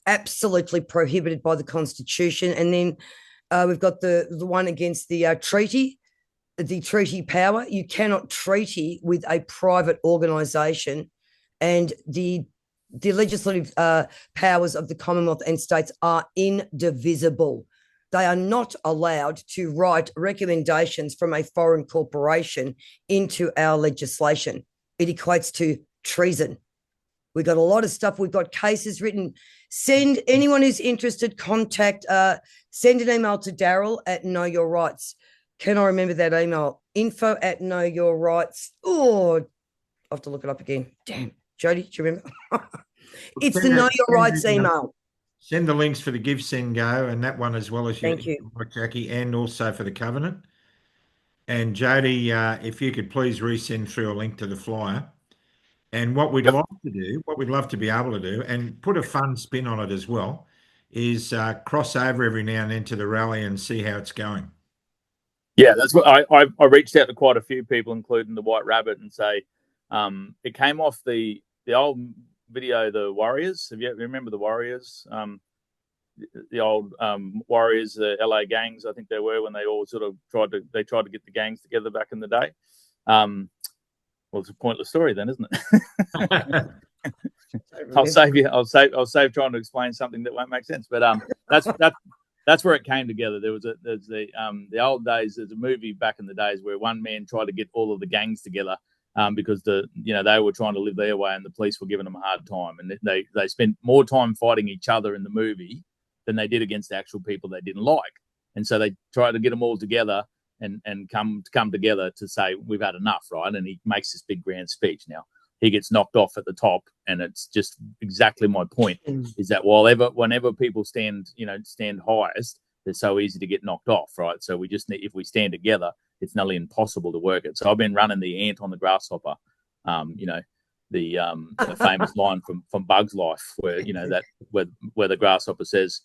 Absolutely prohibited by the Constitution. And then we've got the one against the treaty power. You cannot treaty with a private organisation, and the legislative powers of the Commonwealth and states are indivisible. They are not allowed to write recommendations from a foreign corporation into our legislation. It equates to treason. We've got a lot of stuff. We've got cases written. Send anyone who's interested, send an email to Daryl at Know Your Rights. Can I remember that email? info@Know Your Rights. Oh, I have to look it up again. Damn. Jody, do you remember? It's the Know Your Rights email. Send the links for the Give, Send, Go, and that one as well as Thank you, Jackie, and also for the Covenant. And Jody, if you could please resend through a link to the flyer. And what we'd love to be able to do, and put a fun spin on it as well, is cross over every now and then to the rally and see how it's going. Yeah, that's what I reached out to quite a few people, including the White Rabbit, and say it came off the old video, the Warriors. You remember the Warriors? The old Warriors, the LA gangs, I think they were, when they all sort of tried to get the gangs together back in the day. Well, it's a pointless story then, isn't it? I'll save trying to explain something that won't make sense. But that's where it came together. There's the old days. There's a movie back in the days where one man tried to get all of the gangs together because they were trying to live their way and the police were giving them a hard time, and they spent more time fighting each other in the movie than they did against the actual people they didn't like. And so they tried to get them all together and come together to say we've had enough, right? And he makes this big grand speech. Now he gets knocked off at the top, and it's just exactly my point: is that whenever people stand highest, they're so easy to get knocked off, right? So we just need, if we stand together, it's nearly impossible to work it. So I've been running the ant on the grasshopper, the famous line from Bug's Life, where that where the grasshopper says,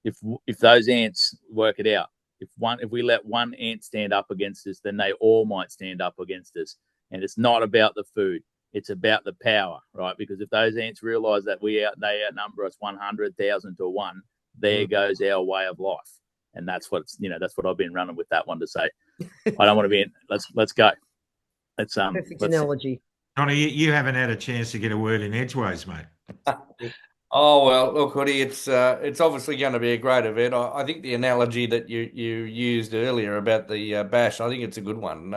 if those ants work it out, if we let one ant stand up against us, then they all might stand up against us. And it's not about the food; it's about the power, right? Because if those ants realise that they outnumber us 100,000 to 1, there goes our way of life. And that's what that's what I've been running with that one to say. I don't want to be in. Let's go. Perfect analogy. Johnny, you haven't had a chance to get a word in edgeways, mate. Oh, well, look, Hoodie, it's obviously going to be a great event. I think the analogy that you used earlier about the bash, I think it's a good one.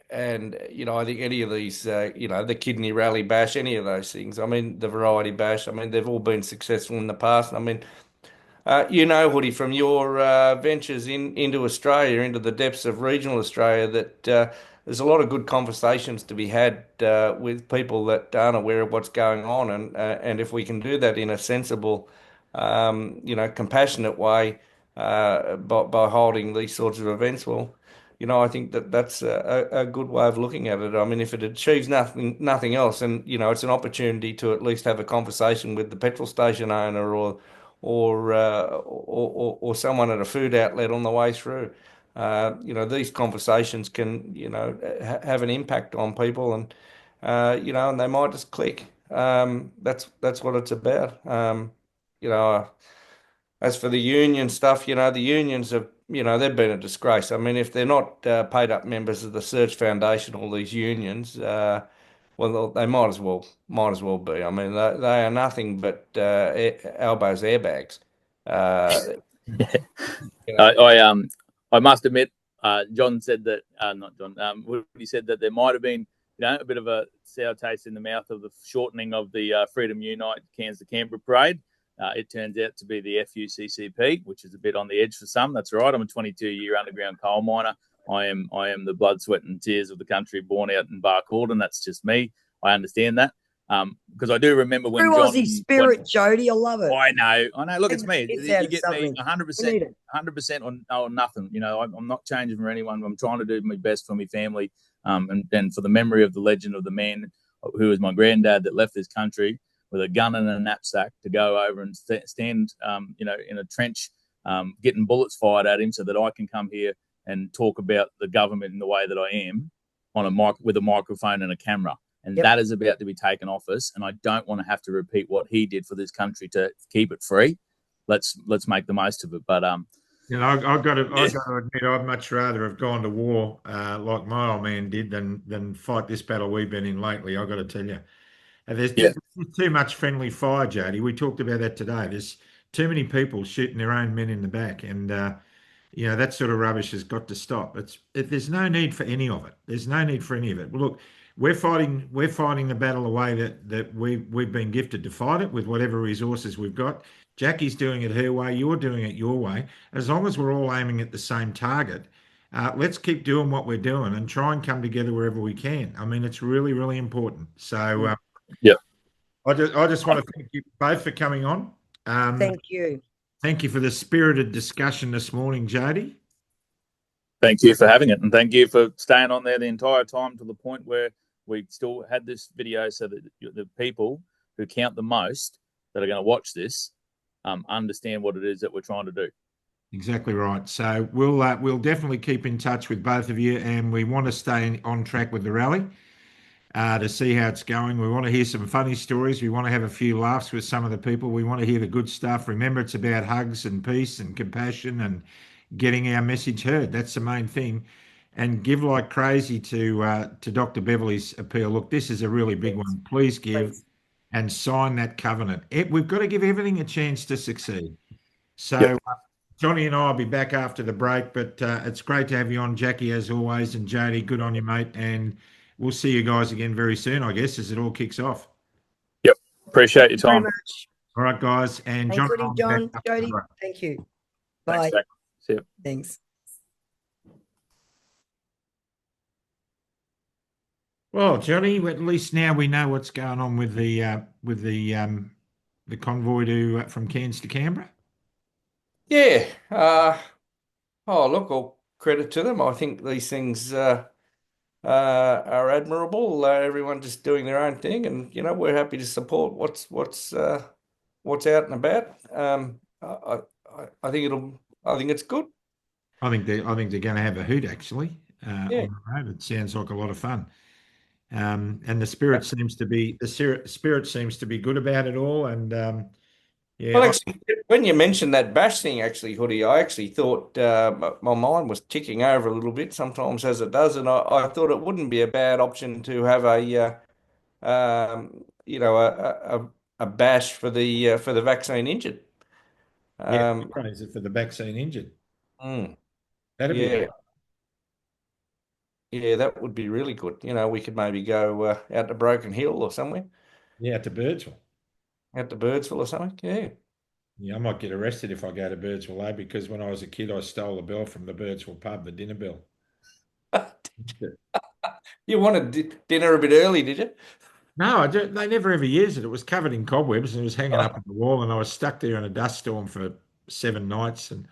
And I think any of these, the kidney rally bash, any of those things. I mean, the variety bash. I mean, they've all been successful in the past. I mean, Hoodie, from your ventures into Australia, into the depths of regional Australia, that there's a lot of good conversations to be had with people that aren't aware of what's going on, and if we can do that in a sensible, compassionate way by holding these sorts of events, well, I think that's a good way of looking at it. I mean, if it achieves nothing else, and it's an opportunity to at least have a conversation with the petrol station owner or someone at a food outlet on the way through. These conversations can, have an impact on people, and and they might just click. That's what it's about. As for the union stuff, the unions have, they've been a disgrace. I mean, if they're not paid up members of the Search Foundation, all these unions, well, they might as well be. I mean, they are nothing but elbows airbags. I must admit, John said that not John. He said that there might have been a bit of a sour taste in the mouth of the shortening of the Freedom Unite Cairns to Canberra Parade. It turns out to be the FUCCP, which is a bit on the edge for some. That's right. I'm a 22-year underground coal miner. I am the blood, sweat, and tears of the country, born out in Barcaldine. That's just me. I understand that. Because I do remember when True Aussie spirit, Jody. I love it. I know. Look, it's me. You get something. me 100% on nothing. I'm not changing for anyone. I'm trying to do my best for my family, and for the memory of the legend of the man who was my granddad that left this country with a gun and a knapsack to go over and stand, in a trench, getting bullets fired at him, so that I can come here and talk about the government in the way that I am, with a microphone and a camera. And that is about to be taken off us, and I don't want to have to repeat what he did for this country to keep it free. Let's make the most of it. But I've got to admit, I'd much rather have gone to war like my old man did than fight this battle we've been in lately. I've got to tell you, there's too much friendly fire, Jody. We talked about that today. There's too many people shooting their own men in the back, and that sort of rubbish has got to stop. There's no need for any of it. There's no need for any of it. Well, look. We're fighting the battle the way that we've been gifted to fight it, with whatever resources we've got. Jackie's doing it her way, you're doing it your way. As long as we're all aiming at the same target, let's keep doing what we're doing and try and come together wherever we can. I mean, it's really, really important. So, I just want to thank you both for coming on. Thank you. Thank you for the spirited discussion this morning, Jody. Thank you for having it, and thank you for staying on there the entire time, to the point where we still had this video, so that the people who count the most that are going to watch this understand what it is that we're trying to do. Exactly right. So we'll definitely keep in touch with both of you, and we want to stay on track with the rally to see how it's going. We want to hear some funny stories. We want to have a few laughs with some of the people. We want to hear the good stuff. Remember, it's about hugs and peace and compassion and getting our message heard. That's the main thing. And give like crazy to Dr. Beverly's appeal. Look, this is a really big one. Please give and sign that covenant. We've got to give everything a chance to succeed. So Johnny and I will be back after the break, but it's great to have you on, Jackie, as always. And Jody, good on you, mate. And we'll see you guys again very soon, I guess, as it all kicks off. Yep. Appreciate your time. All right, guys. And thanks, John, Jody, thank you. Bye. Thanks, see you. Thanks. Well, Johnny, at least now we know what's going on with the convoy from Cairns to Canberra. Yeah. Oh, look, all credit to them. I think these things are admirable. Everyone just doing their own thing, and we're happy to support what's out and about. I think I think it's good. I think they're going to have a hoot actually Yeah. on the road. It sounds like a lot of fun. And the spirit seems to be good about it all. And Well, yeah, actually, when you mentioned that bash thing, actually, Hoodie, I actually thought my mind was ticking over a little bit, sometimes as it does, and I thought it wouldn't be a bad option to have you know, a bash for the vaccine injured. yeah, Um, fundraiser for the vaccine injured. mm, That'd be yeah, yeah, that would be really good. We could maybe go out to Broken Hill or somewhere, yeah to Birdsville. out to Birdsville or something. Yeah. Yeah, I might get arrested if I go to Birdsville, because when I was a kid, I stole a bell from the Birdsville pub, the dinner bell. You wanted dinner a bit early, did you? No, they never ever used it. It was covered in cobwebs and it was hanging up on the wall, and I was stuck there in a dust storm for 7 nights. And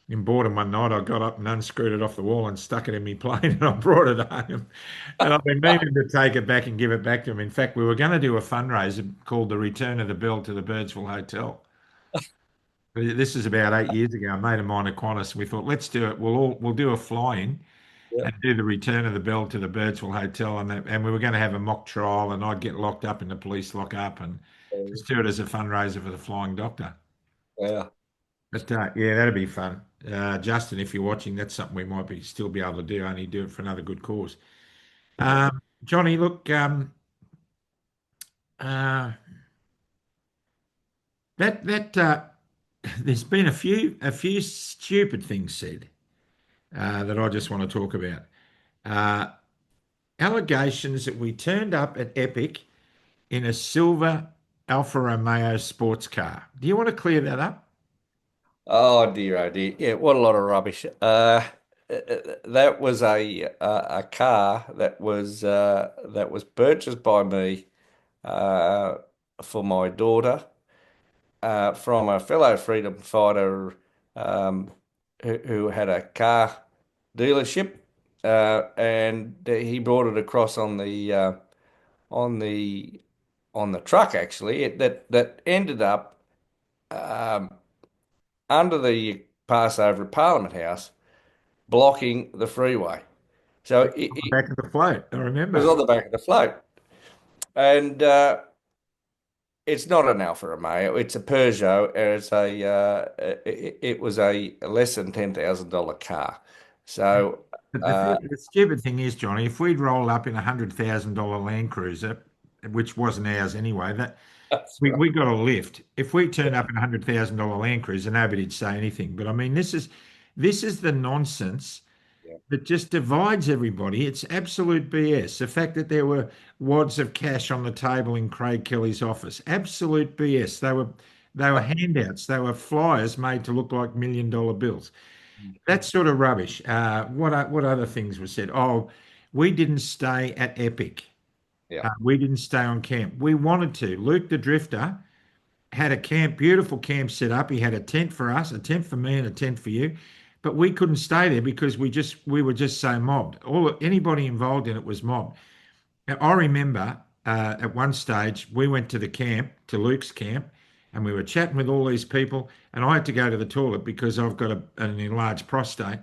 in boredom one night, I got up and unscrewed it off the wall and stuck it in my plane, and I brought it home. And I've been meaning to take it back and give it back to him. In fact, we were going to do a fundraiser called the Return of the Bell to the Birdsville Hotel. This is about 8 years ago. A mate of mine at Qantas, we thought, let's do it. We'll do a fly-in Yeah. and do the Return of the Bell to the Birdsville Hotel, and we were going to have a mock trial, and I'd get locked up in the police lockup, and just do it as a fundraiser for the Flying Doctor. Yeah. But yeah, that'd be fun. Justin, if you're watching, that's something we might still be able to do. Only do it for another good cause. Johnny, look, uh, that there's been a few stupid things said that I just want to talk about. Uh, Allegations that we turned up at Epic in a silver Alfa Romeo sports car. Do you want to clear that up? Oh dear, oh dear. Yeah, what a lot of rubbish. That was a car that was purchased by me uh, for my daughter from a fellow freedom fighter um, who had a car dealership, and he brought it across on the on the truck. Actually, that ended up um, under the Passover at Parliament House, blocking the freeway. So On the back of the float, I it was remember. on the back of the float, and it's not an Alfa Romeo. It's a Peugeot. It was a less than $10,000 car. So But uh, the stupid thing is, Johnny, if we'd roll up in $100,000 Land Cruiser, which wasn't ours anyway, that that's we, right. we got a lift. If we turned up in $100,000 Land Cruiser, nobody'd say anything. But I mean, this is the nonsense Yeah. that just divides everybody. It's absolute BS. The fact that there were wads of cash on the table in Craig Kelly's office, absolute BS. They were handouts. They were flyers made to look like $1 million bills. That's sort of rubbish. What other things were said? Oh, we didn't stay at Epic. Yeah. We didn't stay on camp. We wanted to. Luke the Drifter had a beautiful camp set up. He had a tent for us, a tent for me, and a tent for you. But we couldn't stay there because we were just so mobbed. Anybody involved in it was mobbed. Now, I remember at one stage we went to the camp, to Luke's camp, and we were chatting with all these people, and I had to go to the toilet because I've got an enlarged prostate,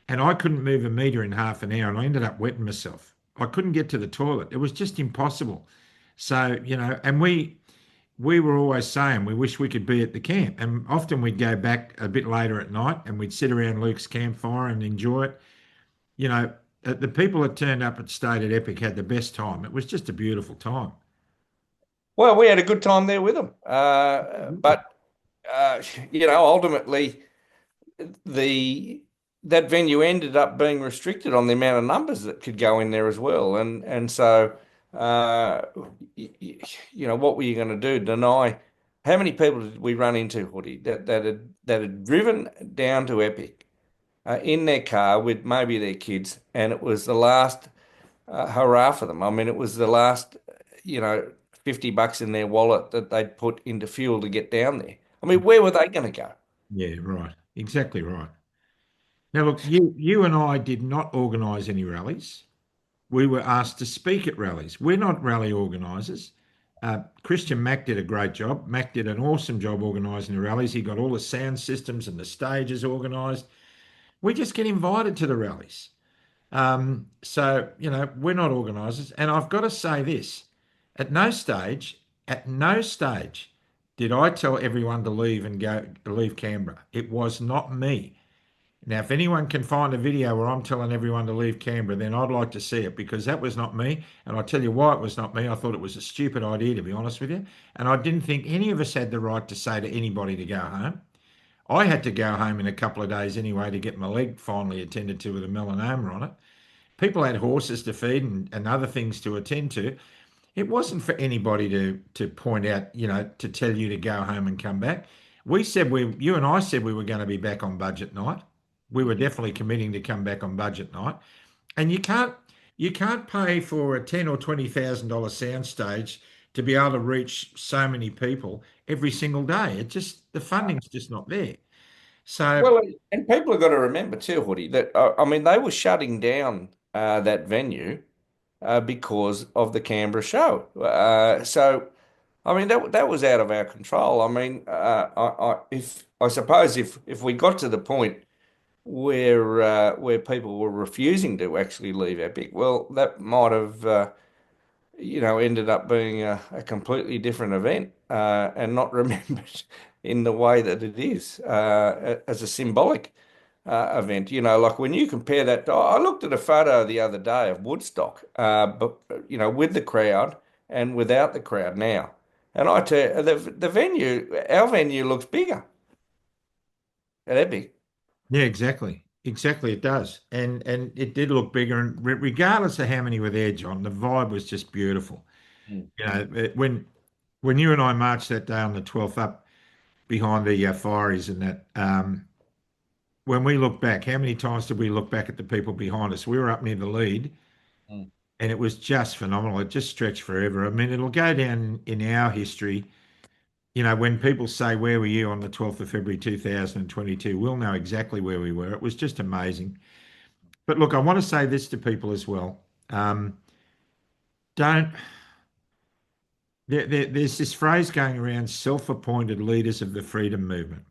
and I couldn't move a meter in half an hour, and I ended up wetting myself. I couldn't get to the toilet. It was just impossible. So, and we were always saying we wish we could be at the camp. And often we'd go back a bit later at night and we'd sit around Luke's campfire and enjoy it. The people that turned up at Stayed at Epic had the best time. It was just a beautiful time. Well, we had a good time there with them. But uh, ultimately the that venue ended up being restricted on the amount of numbers that could go in there as well. And so uh, what were you going to do? Deny? How many people did we run into, Hoodie, that had driven down to Epic in their car with maybe their kids, and it was the last hurrah for them. I mean, it was the last, 50 bucks in their wallet that they'd put into fuel to get down there. I mean, where were they going to go? Yeah, right. Exactly right. Now, look, you and I did not organise any rallies. We were asked to speak at rallies. We're not rally organisers. Christian Mack did a great job. Mack did an awesome job organising the rallies. He got all the sound systems and the stages organised. We just get invited to the rallies. So, we're not organisers. And I've got to say this, at no stage did I tell everyone to leave and leave Canberra. It was not me. Now, if anyone can find a video where I'm telling everyone to leave Canberra, then I'd like to see it, because that was not me. And I'll tell you why it was not me. I thought it was a stupid idea, to be honest with you. And I didn't think any of us had the right to say to anybody to go home. I had to go home in a couple of days anyway to get my leg finally attended to with a melanoma on it. People had horses to feed and other things to attend to. It wasn't for anybody to point out, to tell you to go home and come back. You and I said we were going to be back on budget night. We were definitely committing to come back on budget night. And you can't pay for a $10,000 or $20,000 soundstage to be able to reach so many people every single day. The funding's just not there. So Well, and people have got to remember too, Hoodie, that I mean they were shutting down that venue because of the Canberra show. So I mean that was out of our control. I mean, I suppose if we got to the point where people were refusing to actually leave Epic, well, that might have ended up being a completely different event and not remembered in the way that it is as a symbolic event. Like when you compare that, I looked at a photo the other day of Woodstock, but with the crowd and without the crowd now. And I tell you, the venue, our venue looks bigger at Epic. yeah, exactly. Exactly, it does. And it did look bigger. And regardless of how many were there, John, the vibe was just beautiful. Mm. When you and I marched that day on the 12th up behind the fireys and that, when we look back, how many times did we look back at the people behind us? We were up near the lead, Mm. and it was just phenomenal. It just stretched forever. I mean, it'll go down in our history. When people say, "Where were you on the 12th of February 2022?" We'll know exactly where we were. It was just amazing. But look, I want to say this to people as well. Don't there's this phrase going around: self-appointed leaders of the freedom movement.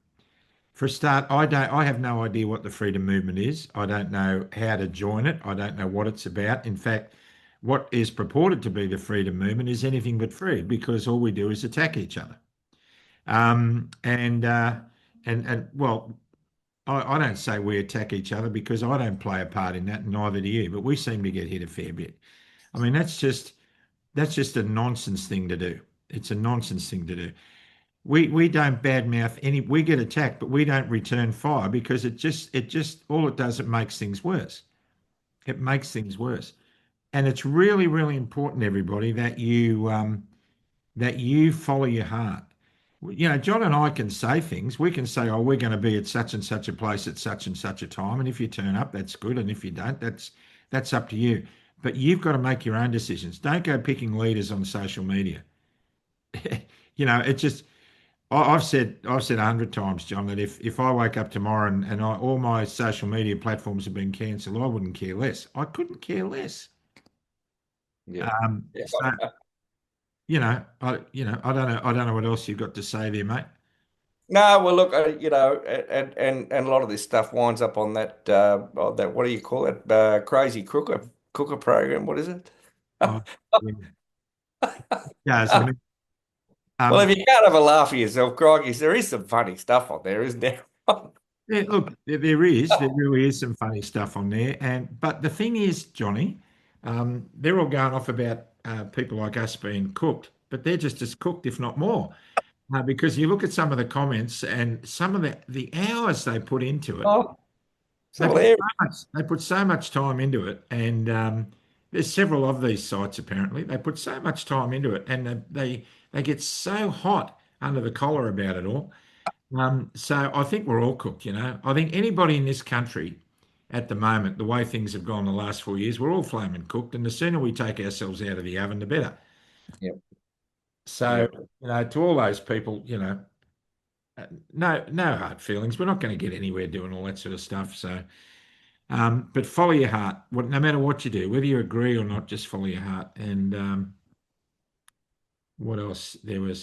For a start, I have no idea what the freedom movement is. I don't know how to join it. I don't know what it's about. In fact, what is purported to be the freedom movement is anything but free, because all we do is attack each other. And well, I don't say we attack each other, because I don't play a part in that, and neither do you. But we seem to get hit a fair bit. I mean, that's just a nonsense thing to do. It's a nonsense thing to do. We don't badmouth any. We get attacked, but we don't return fire, because it just all it does, it makes things worse. It makes things worse, and it's really, really important, everybody, that you follow your heart. John and I can say things. We can say, "Oh, we're going to be at such and such a place at such and such a time," and if you turn up, that's good, and if you don't, that's up to you. But you've got to make your own decisions. Don't go picking leaders on social media. It just. I've said 100 times, John, that if I wake up tomorrow and all my social media platforms have been cancelled, I wouldn't care less. I couldn't care less. Yeah. Yeah. So I don't know what else you've got to say there, mate. No, well, look, and a lot of this stuff winds up on that what do you call it? Crazy cooker program. What is it? Oh, yeah. Yeah, so, I mean, Well, if you can't have a laugh at yourself, crikey, there is some funny stuff on there, isn't there? yeah, look, there really is some funny stuff on there, but the thing is, Johnny, they're all going off about people like us being cooked, but they're just as cooked, if not more. Because you look at some of the comments and some of the hours they put into it. Oh, it's They put hilarious. so much, they put so much time into it, and there's several of these sites apparently. They put so much time into it, and they get so hot under the collar about it all. So I think we're all cooked. I think anybody in this country at the moment, the way things have gone the last 4 years, we're all flaming cooked, and the sooner we take ourselves out of the oven, the better. Yep. So Yep. to all those people, no hard feelings. We're not going to get anywhere doing all that sort of stuff. So, but follow your heart. No matter what you do, whether you agree or not, just follow your heart. And what else? There were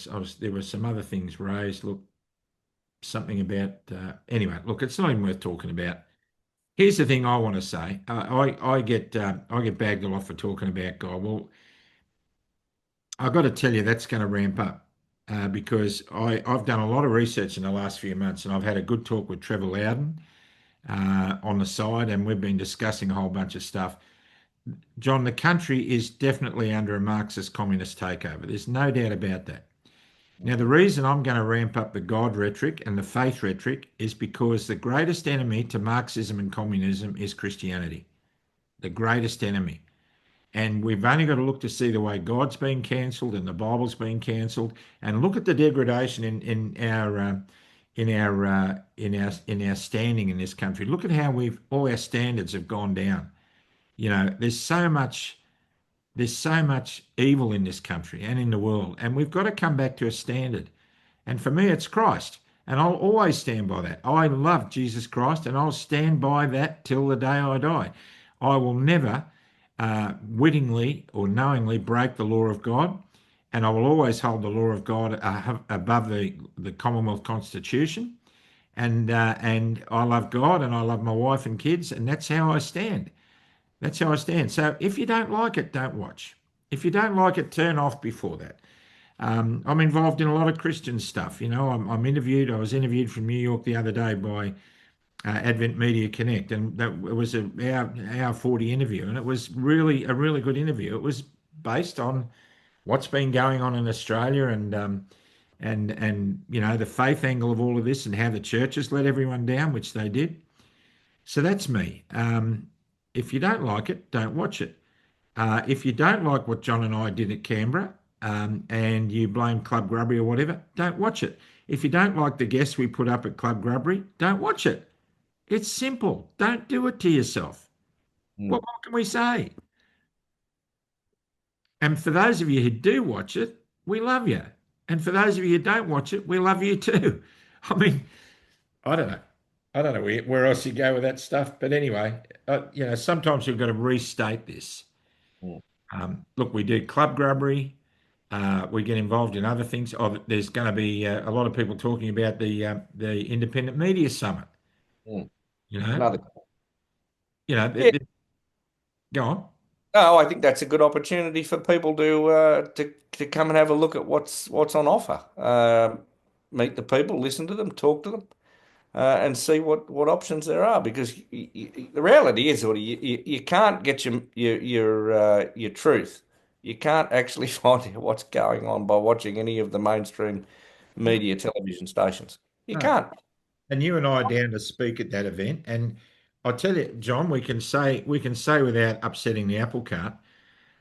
some other things raised. Look, something about anyway. Look, it's not even worth talking about. Here's the thing I want to say. I get bagged a lot for talking about God. Well, I've got to tell you that's going to ramp up because I've done a lot of research in the last few months, and I've had a good talk with Trevor Loudon on the side, and we've been discussing a whole bunch of stuff. John, the country is definitely under a Marxist communist takeover. There's no doubt about that. Now, the reason I'm going to ramp up the God rhetoric and the faith rhetoric is because the greatest enemy to Marxism and communism is Christianity. The greatest enemy. And we've only got to look to see the way God's been cancelled and the Bible's been cancelled, and look at the degradation in our standing in this country. Look at how all our standards have gone down. You know, there's so much evil in this country and in the world, and we've got to come back to a standard. And for me, it's Christ, and I'll always stand by that. I love Jesus Christ, and I'll stand by that till the day I die. I will never wittingly or knowingly break the law of God, and I will always hold the law of God above the Commonwealth Constitution. And I love God, and I love my wife and kids, and that's how I stand. That's how I stand. So if you don't like it, don't watch. If you don't like it, turn off before that. I'm involved in a lot of Christian stuff. You know, I was interviewed from New York the other day by Advent Media Connect, and it was an hour 40 interview, and it was really a really good interview. It was based on what's been going on in Australia, and you know, the faith angle of all of this, and how the churches let everyone down, which they did. So that's me. If you don't like it, don't watch it. If you don't like what John and I did at Canberra, and you blame Club Grubbery or whatever, don't watch it. If you don't like the guests we put up at Club Grubbery, don't watch it. It's simple. Don't do it to yourself. What can we say? And for those of you who do watch it, we love you. And for those of you who don't watch it, we love you too. I mean, I don't know. I don't know where else you go with that stuff. But anyway, you know, sometimes we've got to restate this. Look, we do Club Grubbery. We get involved in other things. Oh, there's going to be a lot of people talking about the Independent Media Summit. You know, Yeah. Go on. No, I think that's a good opportunity for people to come and have a look at what's on offer. Meet the people, listen to them, talk to them, and see what options there are. Because the reality is, you can't get your truth. You can't actually find out what's going on by watching any of the mainstream media television stations. You can't. And you and I are down to speak at that event, and I'll tell you, John, we can say without upsetting the apple cart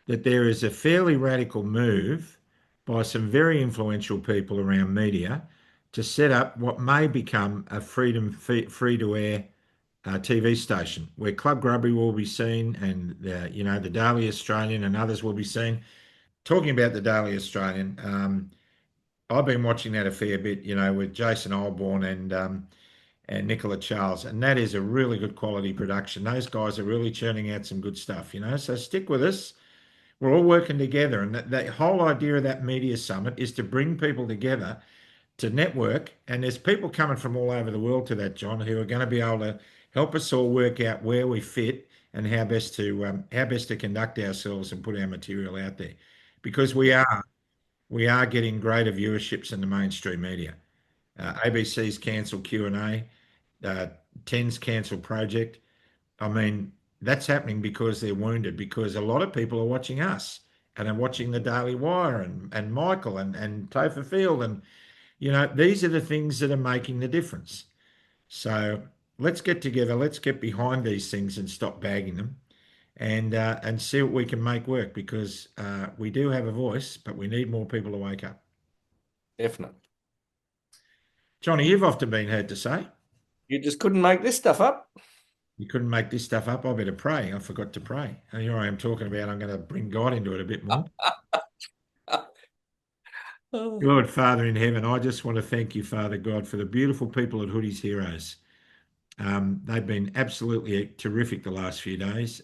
that there is a fairly radical move by some very influential people around media to set up what may become a free to air TV station where Club Grubbery will be seen, and you know, the Daily Australian and others will be seen. Talking about the Daily Australian, I've been watching that a fair bit, you know, with Jason Olborn and Nicola Charles, and that is a really good quality production. Those guys are really churning out some good stuff, you know. So stick with us. We're all working together, and the whole idea of that media summit is to bring people together to network. And there's people coming from all over the world to that, John, who are going to be able to help us all work out where we fit and how best to conduct ourselves and put our material out there, because we are getting greater viewerships in the mainstream media. ABC's cancelled Q&A, 10's cancelled Project. I mean, that's happening because they're wounded, because a lot of people are watching us and are watching the Daily Wire and Michael and Topher Field. And, you know, these are the things that are making the difference. So let's get together. Let's get behind these things and stop bagging them, and see what we can make work, because we do have a voice, but we need more people to wake up. Definitely. Johnny, you've often been heard to say, you just couldn't make this stuff up. You couldn't make this stuff up. I better pray. I forgot to pray. And here I am talking about I'm going to bring God into it a bit more. Lord, Father in heaven, I just want to thank you, Father God, for the beautiful people at Hoodie's Heroes. They've been absolutely terrific the last few days.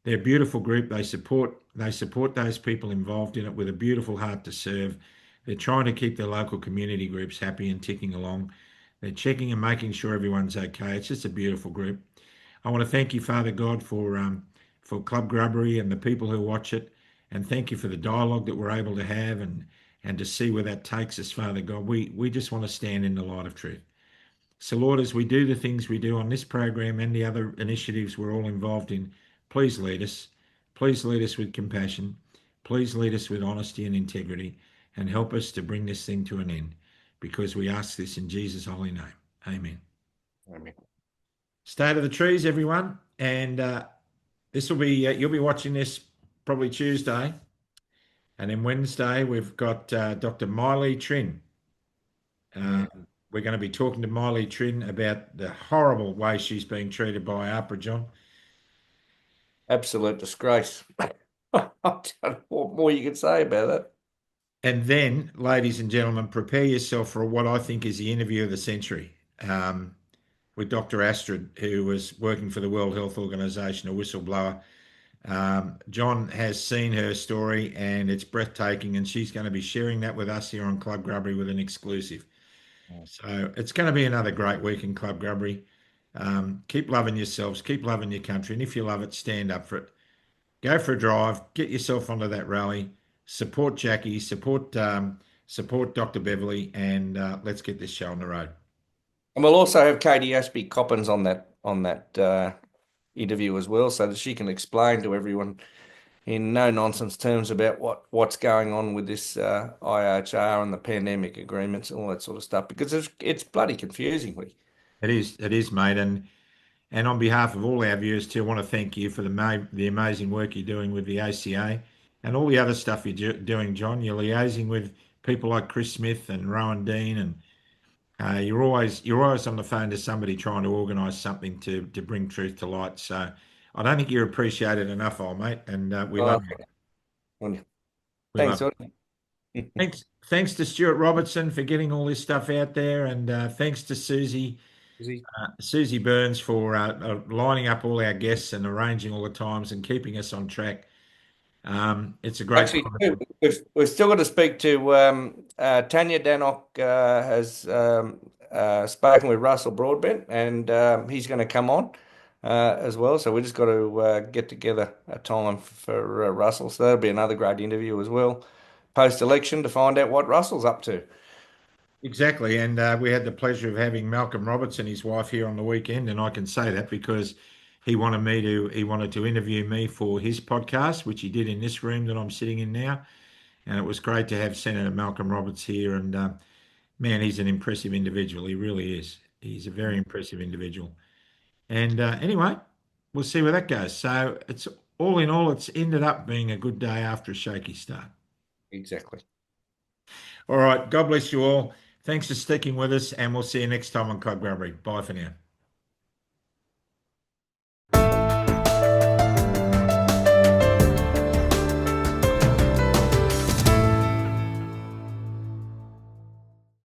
They're a beautiful group. They support those people involved in it with a beautiful heart to serve. They're trying to keep their local community groups happy and ticking along. They're checking and making sure everyone's okay. It's just a beautiful group. I want to thank you, Father God, for Club Grubbery and the people who watch it, and thank you for the dialogue that we're able to have and to see where that takes us, Father God. We just want to stand in the light of truth. So, Lord, as we do the things we do on this program and the other initiatives we're all involved in, please lead us. Please lead us with compassion. Please lead us with honesty and integrity, and help us to bring this thing to an end, because we ask this in Jesus' holy name. Amen. Amen. State of the trees, everyone. And this will be, you'll be watching this probably Tuesday. And then Wednesday, we've got Dr. Miley Trin. We're going to be talking to Miley Trin about the horrible way she's being treated by APRA, John. Absolute disgrace. I don't know what more you could say about that. And then, ladies and gentlemen, prepare yourself for what I think is the interview of the century with Dr. Astrid, who was working for the World Health Organization, a whistleblower. John has seen her story and it's breathtaking, and she's going to be sharing that with us here on Club Grubbery with an exclusive. So it's going to be another great week in Club Grubbery. Keep loving yourselves, keep loving your country, and if you love it, stand up for it. Go for a drive, get yourself onto that rally, support Jacquie, support Dr. Beverly, and let's get this show on the road. And we'll also have Katie Ashby Coppins on that interview as well, so that she can explain to everyone in no nonsense terms about what's going on with this IHR and the pandemic agreements and all that sort of stuff, because it's bloody confusing. It is, mate, and on behalf of all our viewers too, I want to thank you for the amazing work you're doing with the ACA and all the other stuff you're doing, John. You're liaising with people like Chris Smith and Rowan Dean, and you're always on the phone to somebody trying to organise something to bring truth to light. So I don't think you're appreciated enough, old mate, and we love you. Thanks. Thanks to Stuart Robertson for getting all this stuff out there, and thanks to Susie Burns for lining up all our guests and arranging all the times and keeping us on track. It's a great. Actually, we've still got to speak to Tanya Danock. Has spoken with Russell Broadbent, and he's going to come on as well. So we just got to get together a time for Russell. So that'll be another great interview as well, post-election, to find out what Russell's up to. Exactly, and we had the pleasure of having Malcolm Roberts and his wife here on the weekend, and I can say that because he wanted to interview me for his podcast, which he did in this room that I'm sitting in now, and it was great to have Senator Malcolm Roberts here. And man, he's an impressive individual. He really is. He's a very impressive individual. And anyway, we'll see where that goes. So it's all in all, it's ended up being a good day after a shaky start. Exactly. All right. God bless you all. Thanks for sticking with us, and we'll see you next time on Club Grubbery. Bye for now.